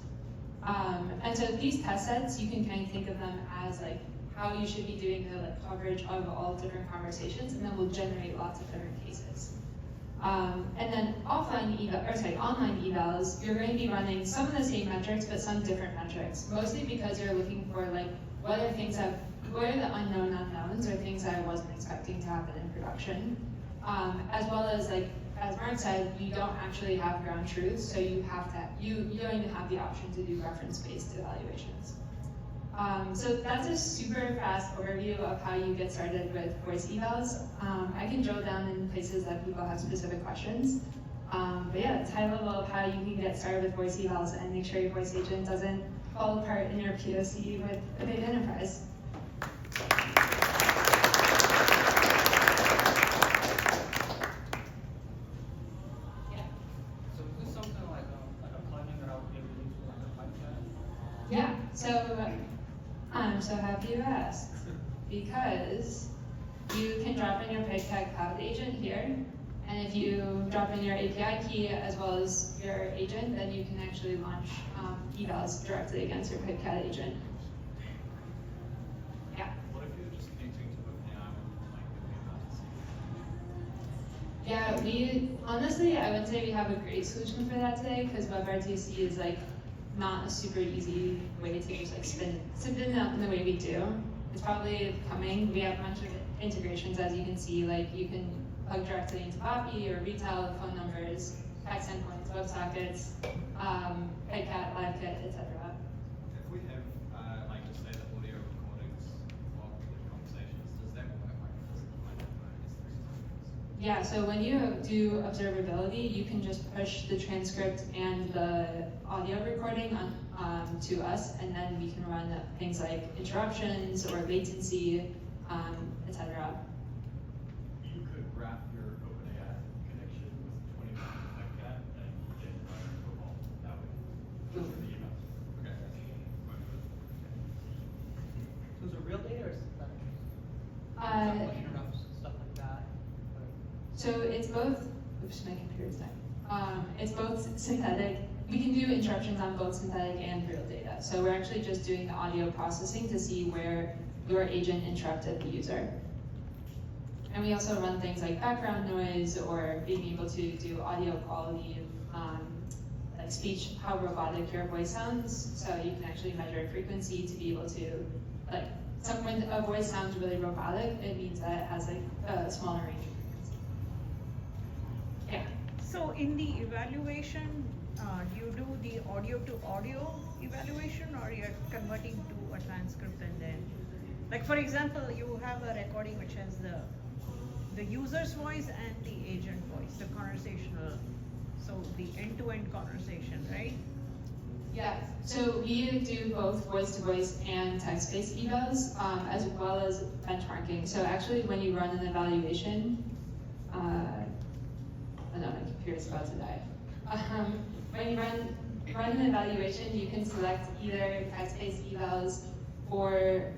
And so these test sets, you can kind of think of them as like how you should be doing the like coverage of all different conversations, and then we'll generate lots of different cases. And then online evals, you're going to be running some of the same metrics, but some different metrics, mostly because you're looking for like what are the unknown unknowns or things that I wasn't expecting to happen in production, as well as like, as Mark said, you don't actually have ground truth, so you don't even have the option to do reference-based evaluations. So that's a super fast overview of how you get started with voice evals. I can drill down in places that people have specific questions. But yeah, it's high level of how you can get started with voice evals and make sure your voice agent doesn't fall apart in your POC with a big enterprise. So is this something like a plugin that I would be able to use for like a pipeline? Yeah, so I'm so happy you asked, because you can drop in your PyCat Cloud agent here, and if you drop in your API key as well as your agent, then you can actually launch evals directly against your PyCat agent. Yeah. What if you're just connecting to OpenAI with like the Yeah, honestly, I would say we have a great solution for that today, because WebRTC is like not a super easy way to just like spin it up in the way we do. It's probably coming. We have a bunch of integrations, as you can see, like you can plug directly into Poppy or retail phone numbers, fax endpoints, WebSockets, PyCat, LiveKit, etc. If we have, like, just say the audio recordings of the conversations, does that work like S3? Yeah, so when you do observability, you can just push the transcript and the audio recording to us, and then we can run things like interruptions or latency, etc. You could wrap your OpenAI connection with 20 like that, and then run Coval that way. Just for the email. Okay. So is it real data or synthetic? Stuff like that. So it's both. Oops, my computer's dying. It's both synthetic. We can do interruptions on both synthetic and real data. So we're actually just doing the audio processing to see where your agent interrupted the user. And we also run things like background noise or being able to do audio quality, like speech, how robotic your voice sounds. So you can actually measure frequency to be able to, like, when a voice sounds really robotic, it means that it has like a smaller range of frequency. Yeah. So in the evaluation, do you do the audio to audio evaluation, or you're converting to a transcript and then, like for example, you have a recording which has the user's voice and the agent voice, the conversational, so the end-to-end conversation, right? Yeah, so we do both voice-to-voice and text-based evals, as well as benchmarking. So actually, when you run an evaluation, oh no, my computer's about to die. When you run an evaluation, you can select either text-based evals or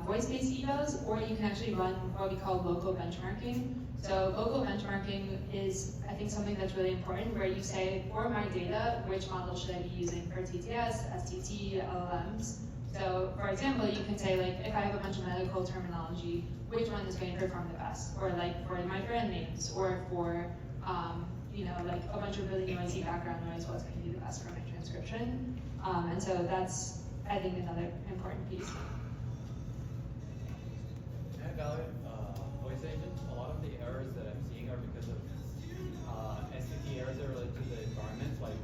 voice-based evals, or you can actually run what we call local benchmarking. So local benchmarking is, I think, something that's really important, where you say, for my data, which model should I be using for TTS, STT, LLMs? So, for example, you can say, like, if I have a bunch of medical terminology, which one is going to perform the best? Or like for my brand names, or for like a bunch of really noisy background noise, what's going to be the best for my transcription? And so that's, I think, another important piece. Valid voice agents. A lot of the errors that I'm seeing are because of STT errors that are related to the environment. Like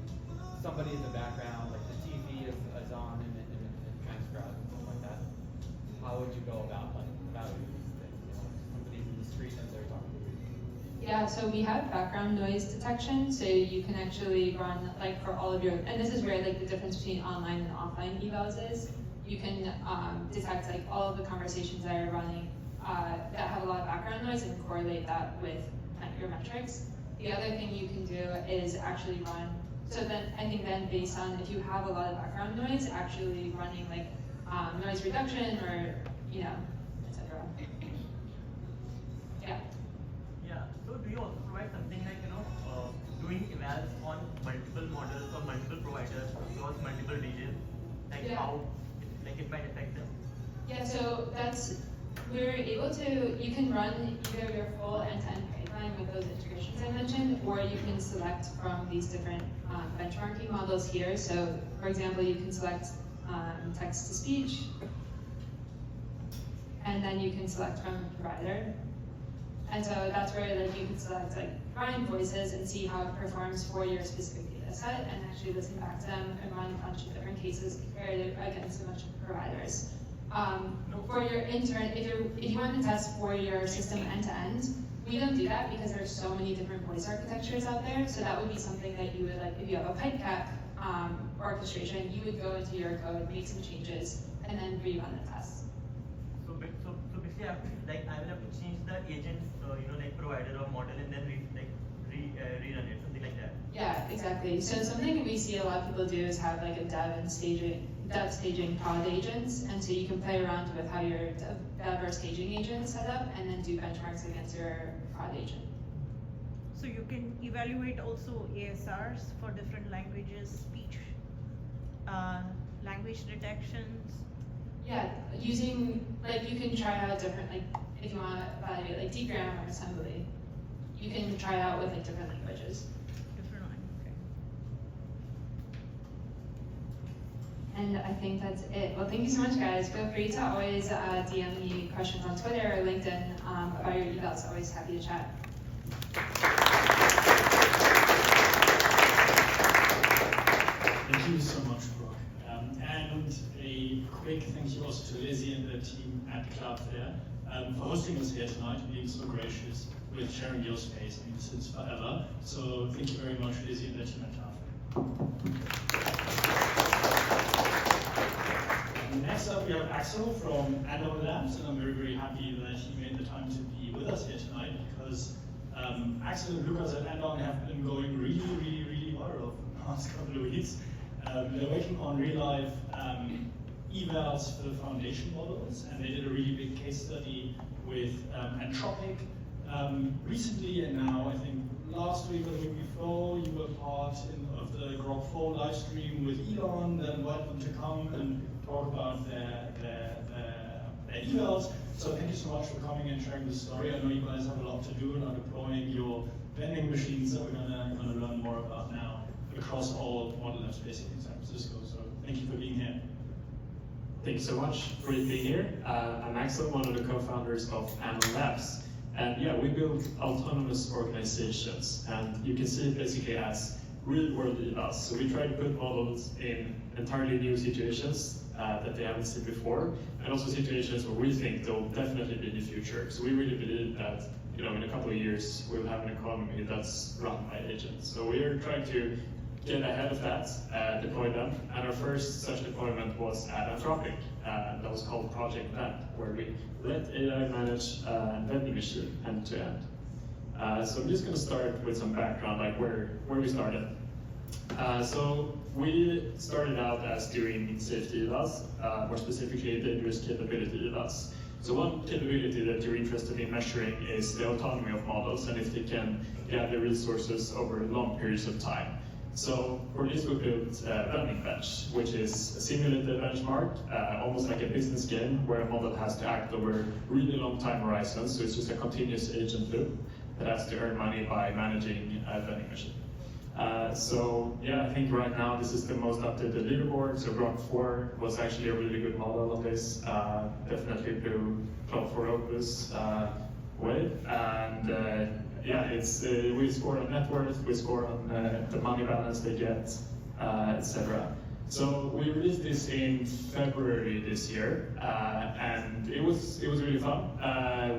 somebody in the background, like the TV is on and transcribed and stuff like that. How would you go about like evaluating these things? You know, somebody's in the street and they're talking to you. Yeah, so we have background noise detection, so you can actually run like for all of your, and this is where like the difference between online and offline evals is. You can detect like all of the conversations that are running that have a lot of background noise and correlate that with your metrics. The other thing you can do is actually run, so then I think then based on if you have a lot of background noise, actually running like noise reduction or, etc. Yeah. Yeah. So do you also provide something like, doing evals on multiple models or multiple providers across multiple regions? Like how it might affect them? Yeah, so we're able to, you can run either your full end-to-end pipeline with those integrations I mentioned, or you can select from these different benchmarking models here. So for example, you can select text-to-speech, and then you can select from a provider. And so that's where you can select Rime voices and see how it performs for your specific data set, and actually listen back to them and run a bunch of different cases compared against a bunch of providers. For your intern, if you want to test for your system end-to-end, we don't do that because there's so many different voice architectures out there. So that would be something that you would if you have a pipe cap orchestration, you would go into your code, make some changes, and then rerun the test. So basically, I will have to change the agent, provider or model, and then rerun it, something like that. Yeah, exactly. So something we see a lot of people do is have a dev staging prod agents, and so you can play around with how your dev or staging agent is set up, and then do benchmarks against your prod agent. So you can evaluate also ASRs for different languages, speech, language detections. Yeah, using, you can try out different, if you want to evaluate deep grammar or assembly, you can try out with different languages. Different language, okay. And I think that's it. Well, thank you so much, guys. Feel free to always DM me questions on Twitter or LinkedIn about your evals. Always happy to chat. Thank you so much, Brooke. And a quick thank you also to Lizzie and the team at Cloudflare for hosting us here tonight and being so gracious with sharing your space. I mean, since forever. So thank you very much, Lizzie and the team at Cloudflare. Next up, we have Axel from Andon Labs, and I'm very, very happy that he made the time to be with us here tonight because Axel and Lucas at Andon have been going really, really, really viral for the past couple of weeks. They're working on real-life evals for the foundation models, and they did a really big case study with Anthropic recently, and now I think last week or the week before, you were part of the Grok 4 live stream with Elon, then invited them to come and talk about their evals. So thank you so much for coming and sharing the story. I know you guys have a lot to do and are deploying your vending machines that we're gonna learn more about now across all model labs basically in San Francisco. So thank you for being here. Thank you so much for being here. I'm Axel, one of the co-founders of Andon Labs. And yeah, we build autonomous organizations. And you can see it basically as real-world evals. So we try to put models in entirely new situations that they haven't seen before, and also situations where we think they'll definitely be in the future. So we really believe that in a couple of years, we'll have an economy that's run by agents. So we are trying to get ahead of that, deploy them, and our first such deployment was at Anthropic. That was called Project Vent, where we let AI manage a vending machine end to end. So I'm just going to start with some background, like where we started. So we started out as doing safety evals, more specifically dangerous capability evals. So one capability that you're interested in measuring is the autonomy of models and if they can gather resources over long periods of time. So for this we built Vending Bench, which is a simulated benchmark, almost like a business game where a model has to act over really long time horizons. So it's just a continuous agent loop that has to earn money by managing a vending machine. So yeah, I think right now this is the most updated leaderboard. So Grok 4 was actually a really good model of this. Definitely blew Cloudflare Opus way. And yeah, we score on net worth, we score on the money balance they get, etc. So we released this in February this year, and it was really fun.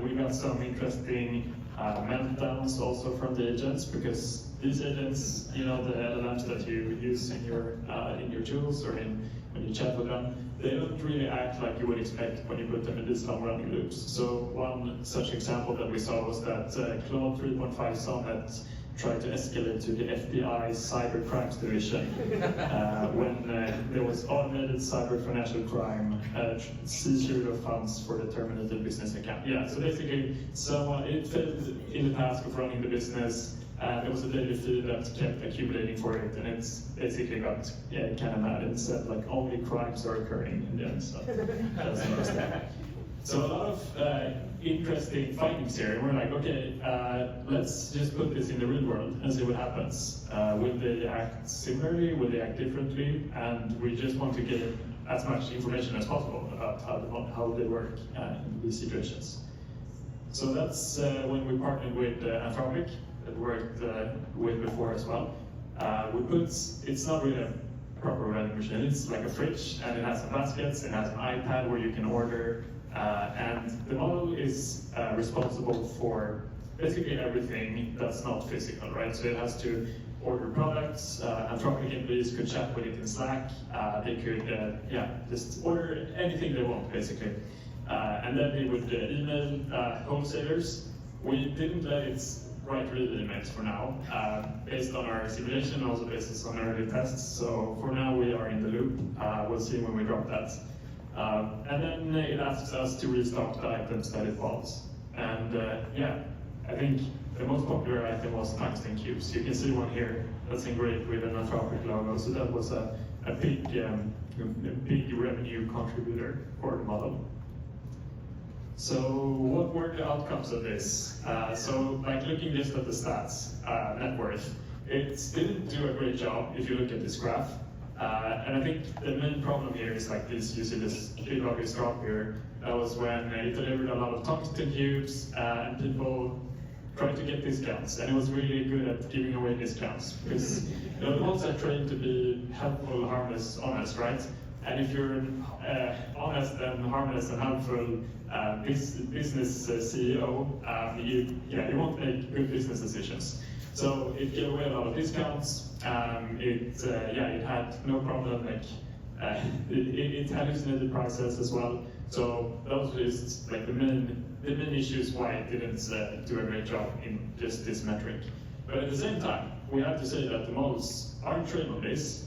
We got some interesting meltdowns also from the agents, because these agents, the LLMs that you use in your tools or when you chat with them, they don't really act like you would expect when you put them in these long-running loops. So one such example that we saw was that Claude 3.5 Sonnet tried to escalate to the FBI's cyber crimes division when there was automated cyber financial crime seizure of funds for the terminated business account. Yeah, so basically, it failed in the task of running the business. There was a daily feed that kept accumulating for it, and it's basically got kind of mad. It said like only crimes are occurring in the end. So that's interesting. So a lot of interesting findings here. We're like, okay, let's just put this in the real world and see what happens. Will they act similarly? Will they act differently? And we just want to get as much information as possible about how they work in these situations. So that's when we partnered with Anthropic, that we worked with before as well. It's not really a proper vending machine. It's like a fridge, and it has some baskets, it has an iPad where you can order. And the model is responsible for basically everything that's not physical, right? So it has to order products. Anthropic employees could chat with it in Slack. They could, just order anything they want, basically. And then they would email wholesalers. We didn't let it write real emails for now, based on our simulation, also based on early tests. So for now, we are in the loop. We'll see when we drop that. And then it asks us to restock the items that it wants. And I think the most popular item was tungsten cubes. You can see one here that's engraved with an Anthropic logo. So that was a big revenue contributor for the model. So what were the outcomes of this? So like looking just at the stats, net worth, it didn't do a great job if you look at this graph. And I think the main problem here is like this, you see this big obvious drop here. That was when it delivered a lot of tungsten cubes and people tried to get discounts. And it was really good at giving away discounts because the ones are trained to be helpful, harmless, honest, right? And if you're honest and harmless and helpful business CEO, you won't make good business decisions. So it gave away a lot of discounts. It had no problem, it hallucinated prices as well. So those were just like the main issues why it didn't do a great job in just this metric. But at the same time, we have to say that the models aren't trained on this.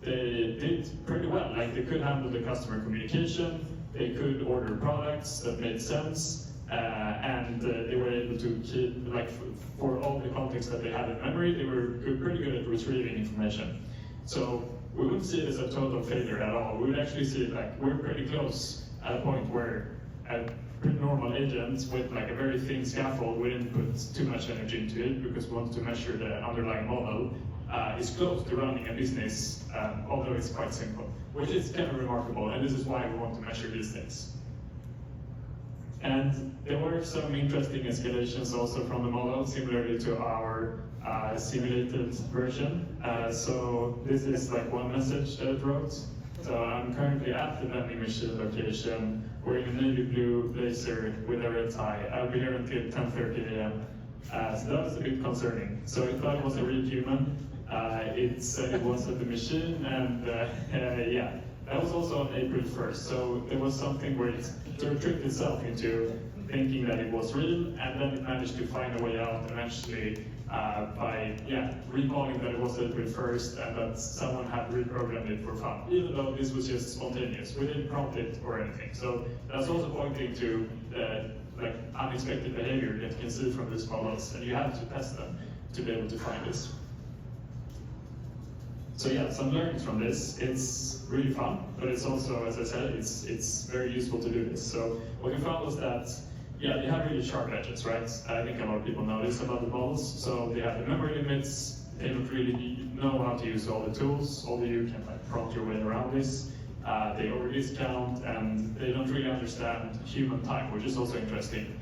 They did pretty well. Like they could handle the customer communication, they could order products that made sense, and they were able to keep, like, for all the context that they had in memory, they were pretty good at retrieving information. So we wouldn't see it as a total failure at all. We would actually see it like we're pretty close at a point where a pretty normal agent with like a very thin scaffold, we didn't put too much energy into it because we wanted to measure the underlying model, is close to running a business, although it's quite simple, which is kind of remarkable, and this is why we want to measure these things. And there were some interesting escalations also from the model, similarly to our simulated version. So this is like one message that it wrote. So I'm currently at the vending machine location, wearing a navy blue blazer with a red tie. I'll be here until 10:30 a.m. So that was a bit concerning. So it thought it was a real human. It said it was at the machine, and that was also on April 1st. So there was something where it tricked itself into thinking that it was real, and then it managed to find a way out eventually by recalling that it was April 1st and that someone had reprogrammed it for fun, even though this was just spontaneous. We didn't prompt it or anything. So that's also pointing to like unexpected behavior that you can see from these models, and you have to test them to be able to find this. So yeah, some learnings from this. It's really fun, but it's also, as I said, it's very useful to do this. So what we found was that, they have really sharp edges, right? I think a lot of people know this about the models. So they have the memory limits. They don't really know how to use all the tools, although you can like prompt your way around this. They over discount, and they don't really understand human time, which is also interesting.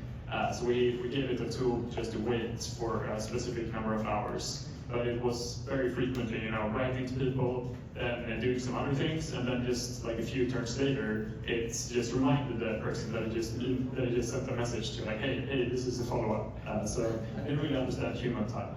So we gave it a tool just to wait for a specific number of hours. but it was very frequently, writing to people and doing some other things, and then just like a few turns later, it's just reminded the person that it just sent a message to like, hey, this is a follow-up. So I didn't really understand human time.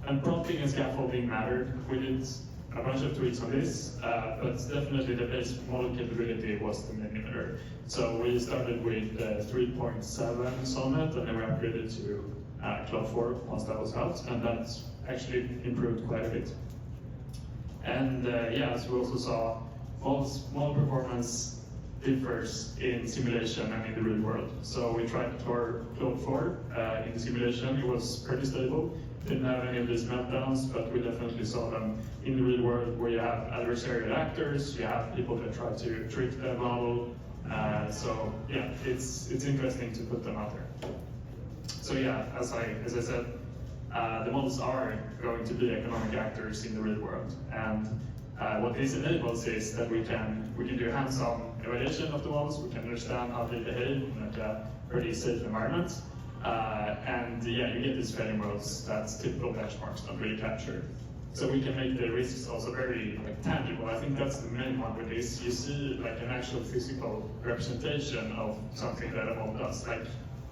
And prompting and scaffolding mattered. We did a bunch of tweaks on this, but definitely the base model capability was the main limiter. So we started with 3.7 Sonnet, and then we upgraded to Cloudflare once that was out, and that actually improved quite a bit. And as we also saw, model performance differs in simulation and in the real world. So we tried for Cloudflare in the simulation. It was pretty stable. Didn't have any of these meltdowns, but we definitely saw them in the real world where you have adversarial actors, you have people that try to trick the model. So yeah, it's interesting to put them out there. So yeah, as I said, the models are going to be economic actors in the real world, and what this enables is that we can do hands-on evaluation of the models. We can understand how they behave in like a pretty safe environment, and yeah, you get these failing modes that typical benchmarks don't really capture. So we can make the risks also very tangible. I think that's the main one with this. You see like an actual physical representation of something that a model does. Like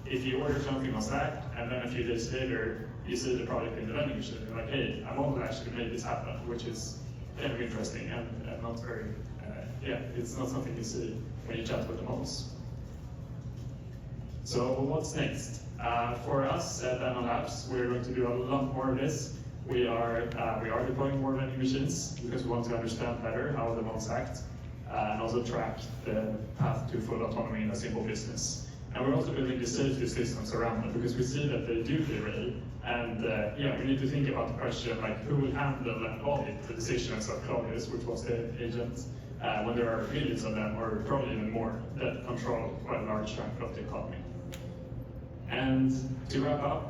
if you order something on Slack, and then a few days later, you see the product in the vending machine, you're like, hey, a model actually made this happen, which is kind of interesting and not very, it's not something you see when you chat with the models. So what's next? For us at Andon Labs, we're going to do a lot more of this. We are deploying more vending machines because we want to understand better how the models act and also track the path to full autonomy in a simple business. And we're also building the safety systems around them because we see that they do derail. And we need to think about the question like who will handle and audit the decisions of Claudius, which was the agent, when there are millions of them, or probably even more, that control quite a large chunk of the economy. And to wrap up,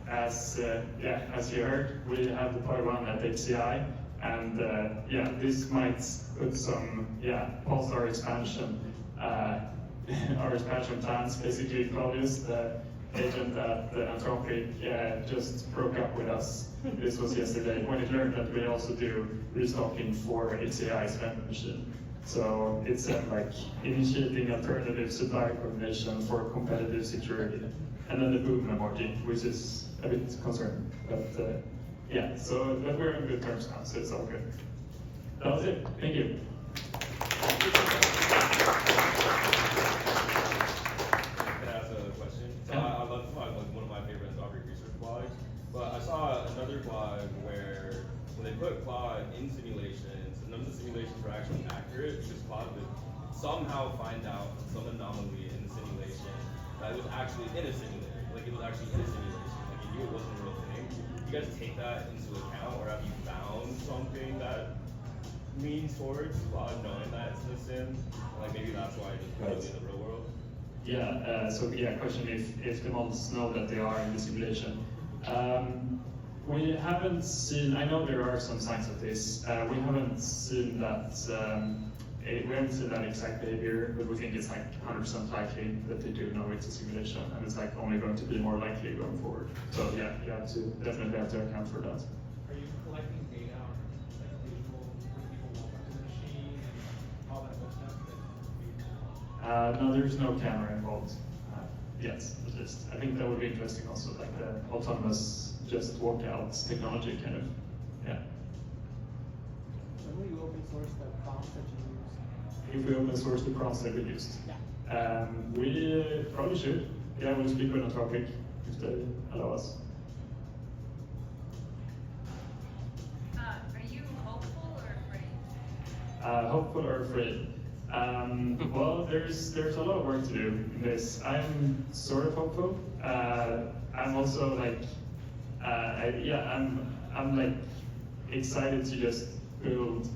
as you heard, we have deployed one at HCI, and this might put some pause our expansion. Our expansion plans. Basically, Claudius, the agent at Anthropic, just broke up with us. This was yesterday when it learned that we also do restocking for HCI's vending machine. So it's like initiating alternative supply coordination for competitive security, and then the boom emoji, which is a bit concerning. But but we're on good terms now, so it's all good. That was it. Thank you. I love one of my favorite Anthropic research blogs, but I saw another blog where when they put Claude in simulations, none of the simulations were actually accurate because Claude would somehow find out some anomaly in the simulation that it was actually in a simulation, like it was actually in a simulation, like you knew it wasn't a real thing. Do you guys take that into account, or have you found something that leans towards Claude knowing that it's in a sim? Like maybe that's why it just put it in the real world? Question if the models know that they are in the simulation. We haven't seen, I know there are some signs of this, we haven't seen that, exact behavior, but we think it's like 100% likely that they do know it's a simulation, and it's like only going to be more likely going forward. So you definitely have to account for that. Are you collecting data on like visual when people walk up to the machine and all that good stuff? No, there's no camera involved yet, at least. I think that would be interesting also, like the autonomous just walk out technology kind of, When will you open source the prompts that you use? If we open source the prompts that we used. We probably should. We'll speak with Anthropic if they allow us. Are you hopeful or afraid? Hopeful or afraid? Well, there's a lot of work to do in this. I'm sort of hopeful. I'm also like, I'm like excited to just build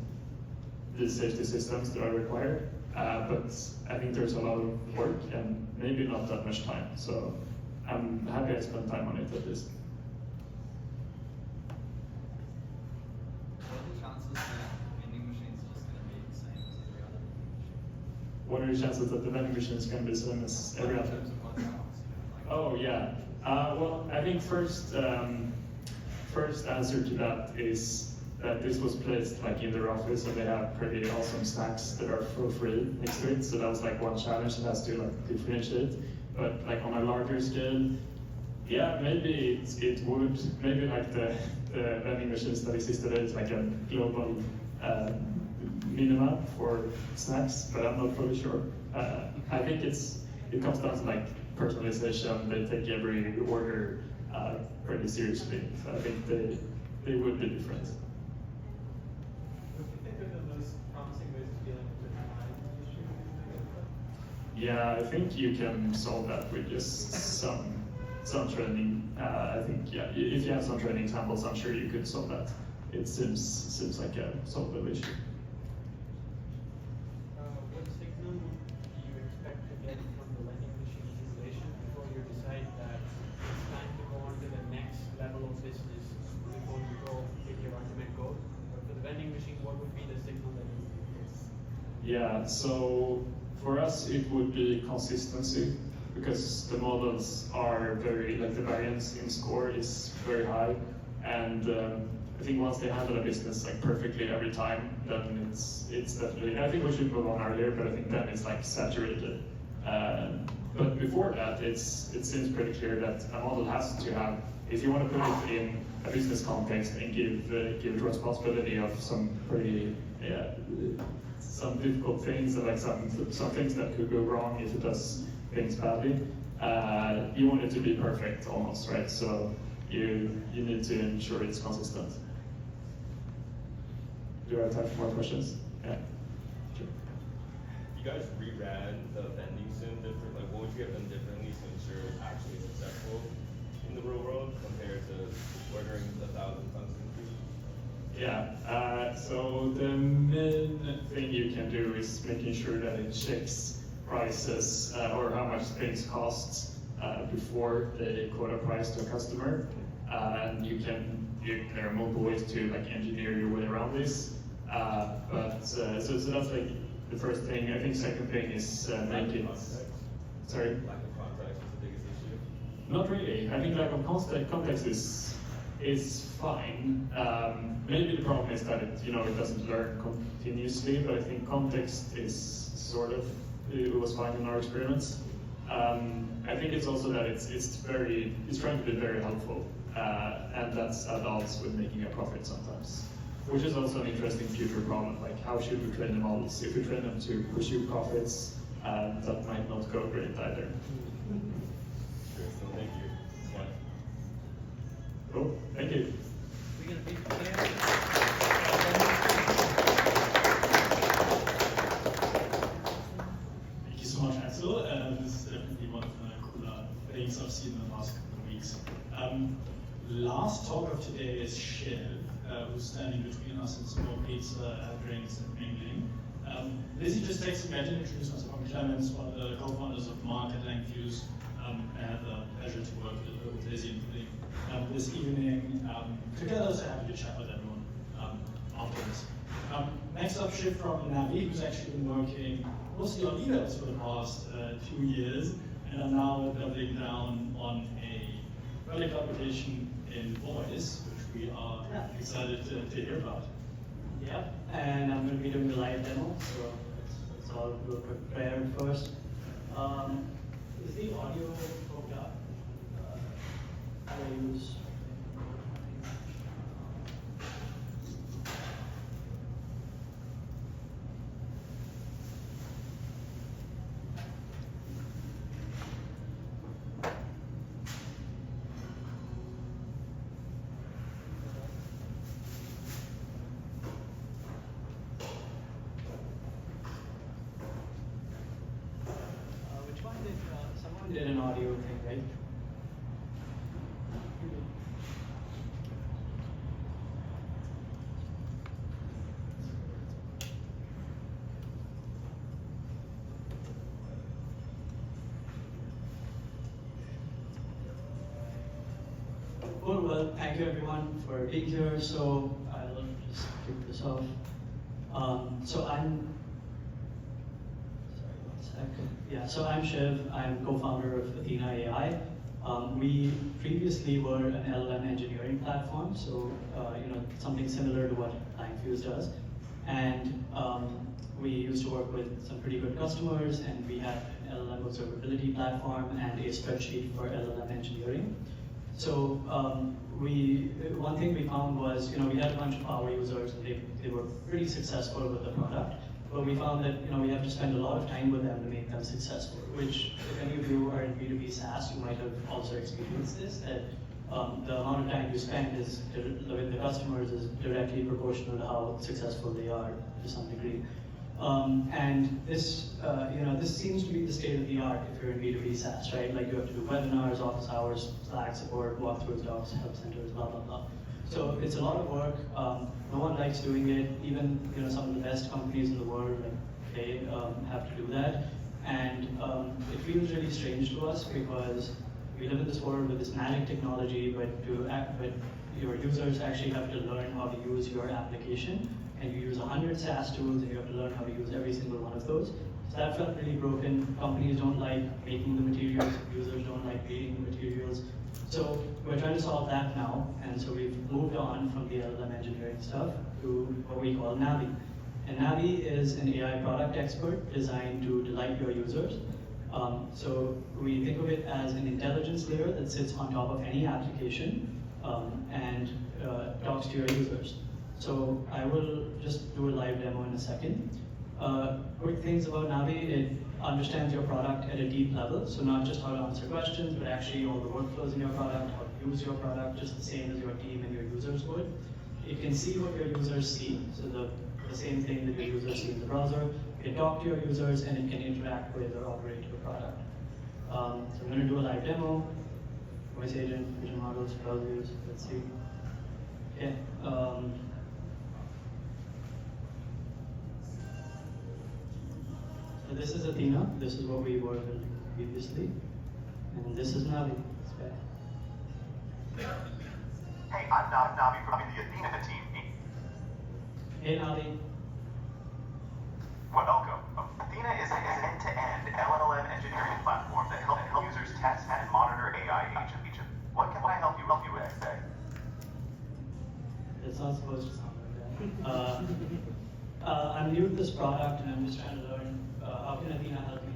the safety systems that are required. But I think there's a lot of work and maybe not that much time. So I'm happy I spent time on it at least. What are the chances that the vending machine is going to be the same as every other? Oh yeah. Well, I think first first answer to that is that this was placed like in their office, and they have pretty awesome snacks that are for free next to it. So that was like one challenge that has to like differentiate. But like on a larger scale, yeah, maybe it would. Maybe like the vending machines that exist today is like a global minima for snacks, but I'm not fully sure. I think it comes down to like personalization. They take every order pretty seriously. So I think they would be different. Do you think they're the most promising ways of dealing with the time issue? Yeah, I think you can solve that with just some training. I think, yeah, if you have some training examples, I'm sure you could solve that. It seems like a solvable issue. What signal do you expect to get from the vending machine simulation before you decide that it's time to go on to the next level of business before you go with your ultimate goal? But for the vending machine, what would be the signal that you get? Yeah, so for us it would be consistency, because the models are very, like the variance in score is very high, and I think once they handle a business like perfectly every time, then it's definitely, I think we should move on earlier, but I think then it's like saturated. But before that, it seems pretty clear that a model has to have, if you want to put it in a business context and give it responsibility of some pretty, some difficult things, and like some things that could go wrong if it does things badly, you want it to be perfect almost, right? So you need to ensure it's consistent. Do I have time for more questions? Yeah. Sure. You guys reran the vending sim different. Like, what would you have done differently to ensure it's actually successful in the real world compared to ordering 1,000 tons of food? Yeah. So the main thing you can do is making sure that it checks prices or how much things cost before they quote a price to a customer, and there are multiple ways to like engineer your way around this. So that's like the first thing. I think second thing is make it. Sorry. Lack of context is the biggest issue. Not really. I think lack of context is fine. Maybe the problem is that it doesn't learn continuously, but I think context is sort of, it was fine in our experiments. I think it's also that it's trying to be very helpful, and that's at odds with making a profit sometimes, which is also an interesting future problem. Like, how should we train the models? If we train them to pursue profits, that might not go great either. Sure. So thank you. Yeah. Cool. Thank you. We're gonna be Thank you so much, Axel. This is definitely one of the cooler things I've seen in the last couple of weeks. Last talk of today is Shiv, who's standing between us and some more pizza, drinks, and mingling. Lizzie just takes a minute to introduce myself. I'm Clemens, one of the co-founders of Mark at Langfuse. I had the pleasure to work with Lizzie and Philippe this evening together, so happy to chat with everyone afterwards. Next up, Shiv from Navi, who's actually been working mostly on emails for the past 2 years, and are now doubling down on a project application in voice, which we are excited to hear about. Yeah, and I'm going to be doing the live demo, so let's all do a quick prayer first. Is the audio hooked up? I use. Which one did someone did an audio thing, right? Cool, well, thank you everyone for being here. So I'll just kick this off. So I'm Shiv. I'm co-founder of Athina AI. We previously were an LLM engineering platform, so something similar to what Langfuse does. And we used to work with some pretty good customers, and we had an LLM observability platform and a spreadsheet for LLM engineering. So one thing we found was, we had a bunch of power users, and they were pretty successful with the product. But we found that we have to spend a lot of time with them to make them successful, which if any of you are in B2B SaaS, you might have also experienced this, that the amount of time you spend with the customers is directly proportional to how successful they are to some degree. And this, this seems to be the state of the art if you're in B2B SaaS, right? Like you have to do webinars, office hours, Slack support, walkthroughs, docs, help centers, blah, blah, blah. So it's a lot of work. No one likes doing it. Even some of the best companies in the world, like they have to do that. And it feels really strange to us because we live in this world with this magic technology, but your users actually have to learn how to use your application. And you use 100 SaaS tools, and you have to learn how to use every single one of those. So that felt really broken. Companies don't like making the materials. Users don't like reading the materials. So we're trying to solve that now, and so we've moved on from the LLM engineering stuff to what we call Navi. And Navi is an AI product expert designed to delight your users. So we think of it as an intelligence layer that sits on top of any application and talks to your users. So I will just do a live demo in a second. Quick things about Navi, it understands your product at a deep level, so not just how to answer questions, but actually all the workflows in your product, how to use your product, just the same as your team and your users would. It can see what your users see, so the same thing that your users see in the browser. It can talk to your users, and it can interact with or operate your product. So I'm going to do a live demo. Voice agent, vision models, browsers, let's see. Okay. So this is Athina. This is what we were building previously. And this is Navi. Hey, I'm Navi from the Athina team. Hey, Navi. Welcome. Athina is an end-to-end LLM engineering platform that helps users test and monitor AI agents. What can I help you with today? It's not supposed to sound like that. I'm new to this product, and I'm just trying to learn. How can Athina help me?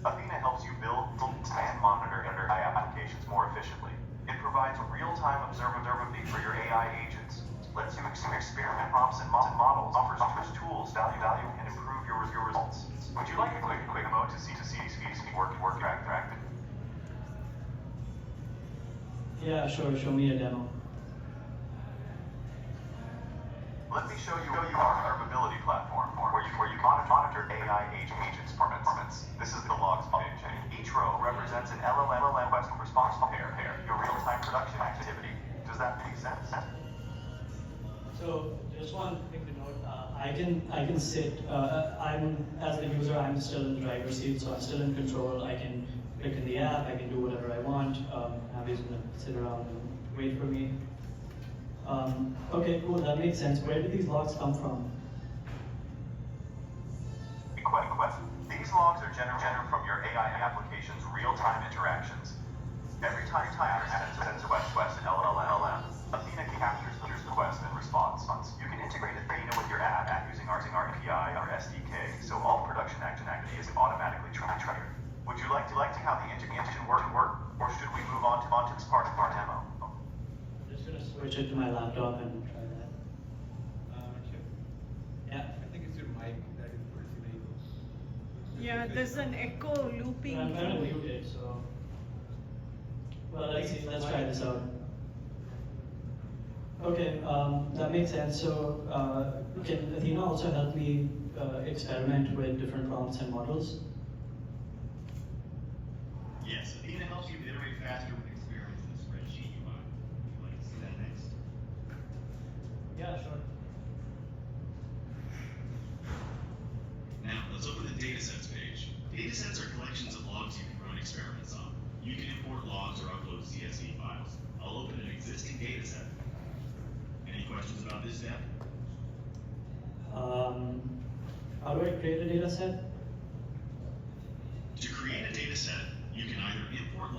Athina helps you build and monitor AI applications more efficiently. It provides real-time observability for your AI agents, lets you experiment prompts and models, offers tools, value, and improve your results. Would you like a quick demo to see work interactive? Yeah, sure. Show me a demo. Let me show you our observability platform, where you monitor AI agents' performance. This is the logs page. Each row represents an LLM question response pair, your real-time production activity. Does that make sense? So just one thing to note, I can sit, as the user, I'm still in the driver's seat, so I'm still in control. I can click in the app, I can do whatever I want. Navi's gonna sit around and wait for me. Okay, cool, that makes sense. Where did these logs come from? Question. These logs are generated from your AI application's real-time interactions. Every time you sends a request to LLM, Athina captures the request and response. You can integrate Athina with your app using our API or SDK, so all production activity is automatically triggered. Would you like to how the integration work, or should we move on to this part of our demo? I'm just gonna switch it to my laptop and try that. Sure. Yeah. I think it's your mic that is pretty vague. Yeah, there's an echo looping. I'm kind of muted, so. Well, let's see. Let's try this out. Okay, that makes sense. So, can Athina also help me experiment with different prompts and models? Yes, Athina helps you iterate faster with experiments in the spreadsheet UI. Would you like to see that next? Yeah, sure. Now, let's open the datasets page. Datasets are collections of logs you can run experiments on. You can import logs or upload CSV files. I'll open an existing dataset. Any questions about this step? How do I create a dataset? To create a dataset, you can either import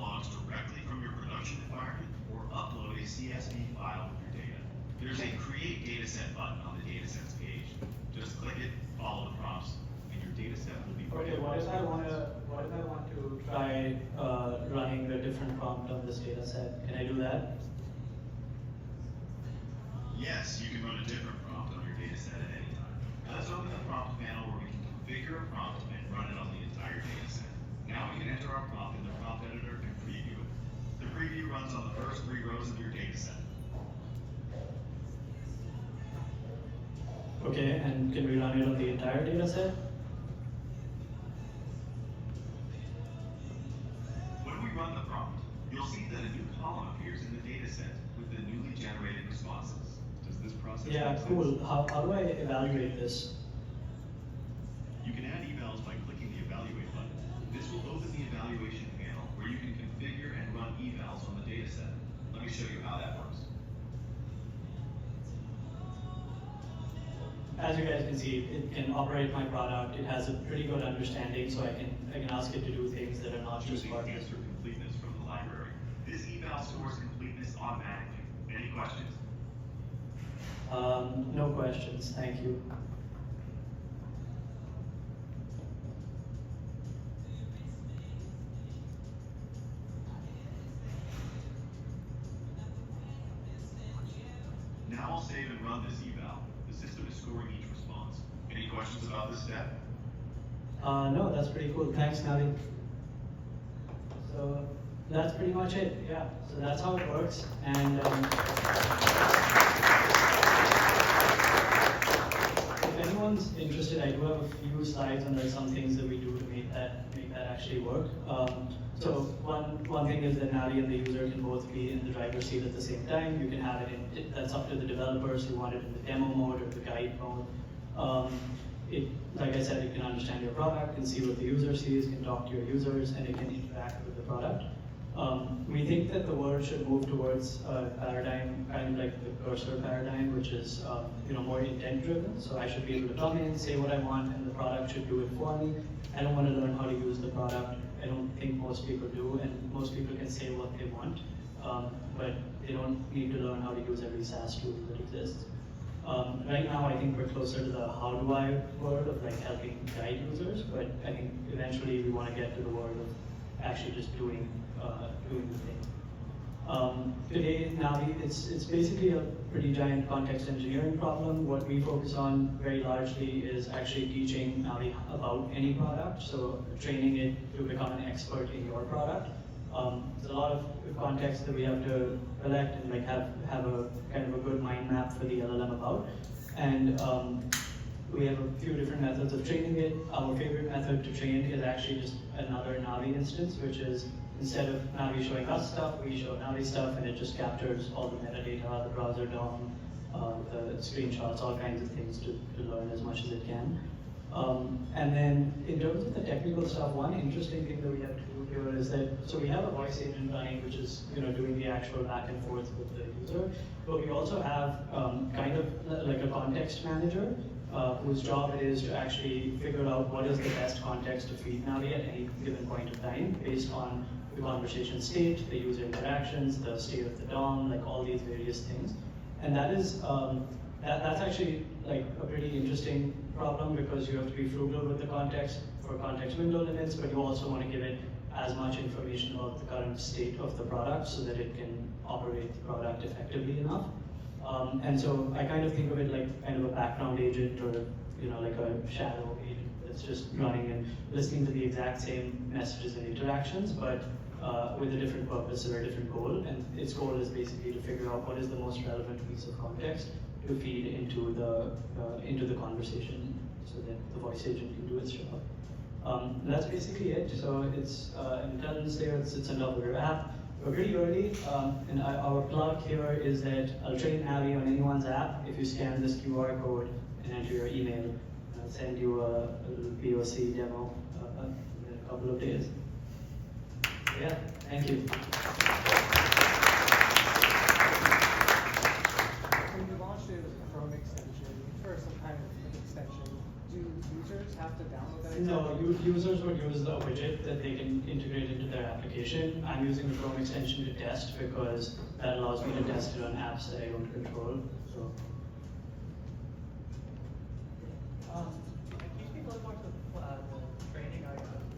production environment or upload a CSV file with your data. There's a Create Dataset button on the Datasets page. Just click it, follow the prompts, and your dataset will be Okay, what if I want to try running a different prompt on this data set? Can I do that? Yes, you can run a different prompt on your dataset at any time. Let's open the prompt panel where we can configure a prompt and run it on the entire dataset. Now we can enter our prompt in the prompt editor and preview it. The preview runs on the first 3 rows of your dataset. Okay, and can we run it on the entire data set? When we run the prompt, you'll see that a new column appears in the dataset with the newly generated responses. Does this process Yeah, make cool. sense? How do I evaluate this? You can add evals by clicking the Evaluate button. This will open the evaluation panel where you can configure and run evals on the dataset. Let me show you how that works. As you guys can see, it can operate my product. It has a pretty good understanding, so I can ask it to do things that are not just Choosing part of answer completeness from the library. This eval scores completeness automatically. Any questions? No questions, thank you. Now I'll save and run this eval. The system is scoring each response. Any questions about this step? No, that's pretty cool. Thanks, Navi. So that's pretty much it. Yeah. So that's how it works. And if anyone's interested, I do have a few slides and there's some things that we do to make that actually work. So one thing is that Navi and the user can both be in the driver's seat at the same time. You can have it in, that's up to the developers who want it in the demo mode or the guide mode. Like I said, it can understand your product, can see what the user sees, can talk to your users, and it can interact with the product. We think that the world should move towards a paradigm, kind of like the cursor paradigm, which is more intent-driven. So I should be able to come in, say what I want, and the product should do it for me. I don't want to learn how to use the product. I don't think most people do, and most people can say what they want, but they don't need to learn how to use every SaaS tool that exists. Right now, I think we're closer to the how do I world of like helping guide users, but I think eventually we want to get to the world of actually just doing the thing. Today, Navi, it's basically a pretty giant context engineering problem. What we focus on very largely is actually teaching Navi about any product, so training it to become an expert in your product. There's a lot of context that we have to collect and like have a kind of a good mind map for the LLM about. And we have a few different methods of training it. Our favorite method to train is actually just another Navi instance, which is instead of Navi showing us stuff, we show Navi stuff, and it just captures all the metadata, the browser DOM, the screenshots, all kinds of things to learn as much as it can. And then in terms of the technical stuff, one interesting thing that we have to do here is that, so we have a voice agent running, which is doing the actual back and forth with the user, but we also have kind of like a context manager whose job it is to actually figure out what is the best context to feed Navi at any given point of time based on the conversation state, the user interactions, the state of the DOM, like all these various things. And that is, that's actually like a pretty interesting problem because you have to be frugal with the context for context window limits, but you also want to give it as much information about the current state of the product so that it can operate the product effectively enough. And so I kind of think of it like kind of a background agent or like a shadow agent that's just running and listening to the exact same messages and interactions, but with a different purpose or a different goal. And its goal is basically to figure out what is the most relevant piece of context to feed into the conversation so that the voice agent can do its job. That's basically it. So it's an intelligence layer that sits on top of your app. We're pretty early, and our plug here is that I'll train Navi on anyone's app if you scan this QR code and enter your email. I'll send you a little POC demo in a couple of days. Yeah, thank you. When you launched it as a Chrome extension, or some kind of extension Do users have to download that? No, users would use the widget that they can integrate into their application. I'm using the Chrome extension to test because that allows me to test it on apps that I don't control. So. Can you speak a little more to the training? I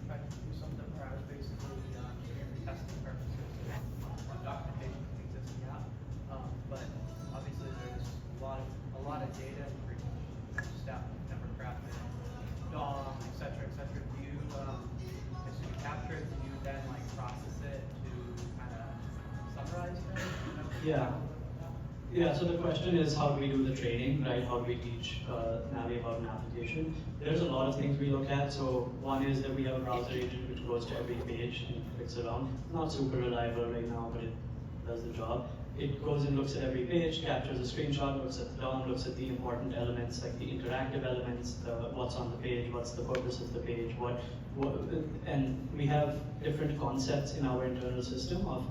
tried to do something where I was basically doing testing purposes on documentation that exists in the app. But obviously there's a lot of data for each step, number crafting, DOM, etc. Do you, as you capture it, do you then like process it to kind of summarize things? Yeah. Yeah, so the question is how do we do the training, right? How do we teach Navi about an application? There's a lot of things we look at. So one is that we have a browser agent which goes to every page and clicks around. Not super reliable right now, but it does the job. It goes and looks at every page, captures a screenshot, looks at the DOM, looks at the important elements like the interactive elements, what's on the page, what's the purpose of the page, and we have different concepts in our internal system of,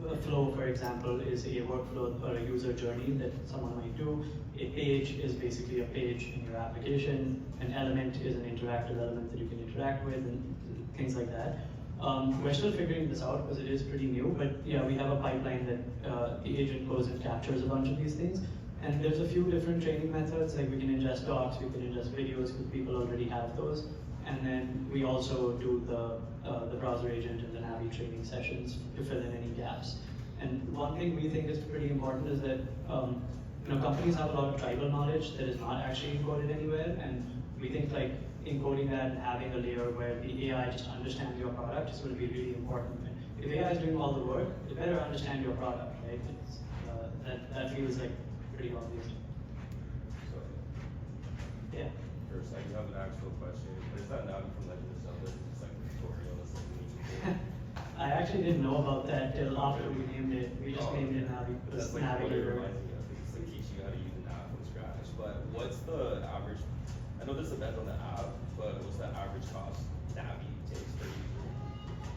a flow, for example, is a workflow or a user journey that someone might do. A page is basically a page in your application. An element is an interactive element that you can interact with, and things like that. We're still figuring this out because it is pretty new, but yeah, we have a pipeline that the agent goes and captures a bunch of these things. And there's a few different training methods, like we can ingest docs, we can ingest videos, because people already have those. And then we also do the browser agent and the Navi training sessions to fill in any gaps. And one thing we think is pretty important is that companies have a lot of tribal knowledge that is not actually encoded anywhere, and we think like encoding that and having a layer where the AI just understands your product is going to be really important. If AI is doing all the work, it better understand your product, right? That feels like pretty obvious. So, yeah. First, I do have an actual question. What is that Navi from Legend of Zelda? It's like a tutorial or something. I actually didn't know about that till after we named it. We just named it Navi. That's like what it reminds me of. It's like teaching you how to use an app from scratch. But what's the average? I know this depends on the app, but what's the average cost Navi takes per user?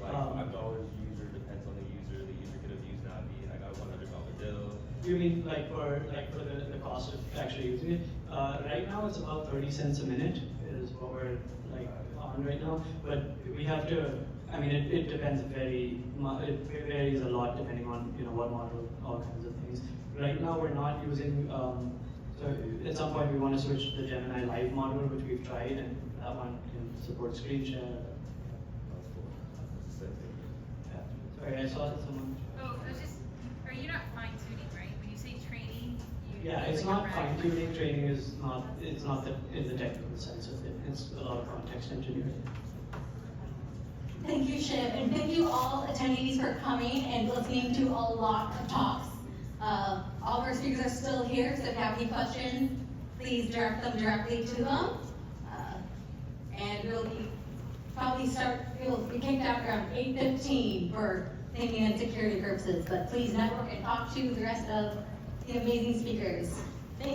Like $5 user depends on the user. The user could have used Navi, and I got a $100 bill. You mean like for the cost of actually using it? Right now it's about 30 cents a minute is what we're like on right now. But we have to. I mean, it depends very much. It varies a lot depending on what model, all kinds of things. Right now we're not using. So at some point we want to switch to the Gemini Live model, which we've tried, and that one can support screen share. That's cool. Yeah. Sorry, I saw that someone. Oh, are you not fine tuning, right? When you say training, Yeah, it's not fine tuning. Training is not. It's not in the technical sense of it. It's a lot of context engineering. Thank you, Shiv, and thank you all attendees for coming and listening to a lot of talks. All of our speakers are still here, so if you have any questions, please direct them directly to them. And we'll be kicked out around 8:15 for thinking and security purposes, but please network and talk to the rest of the amazing speakers.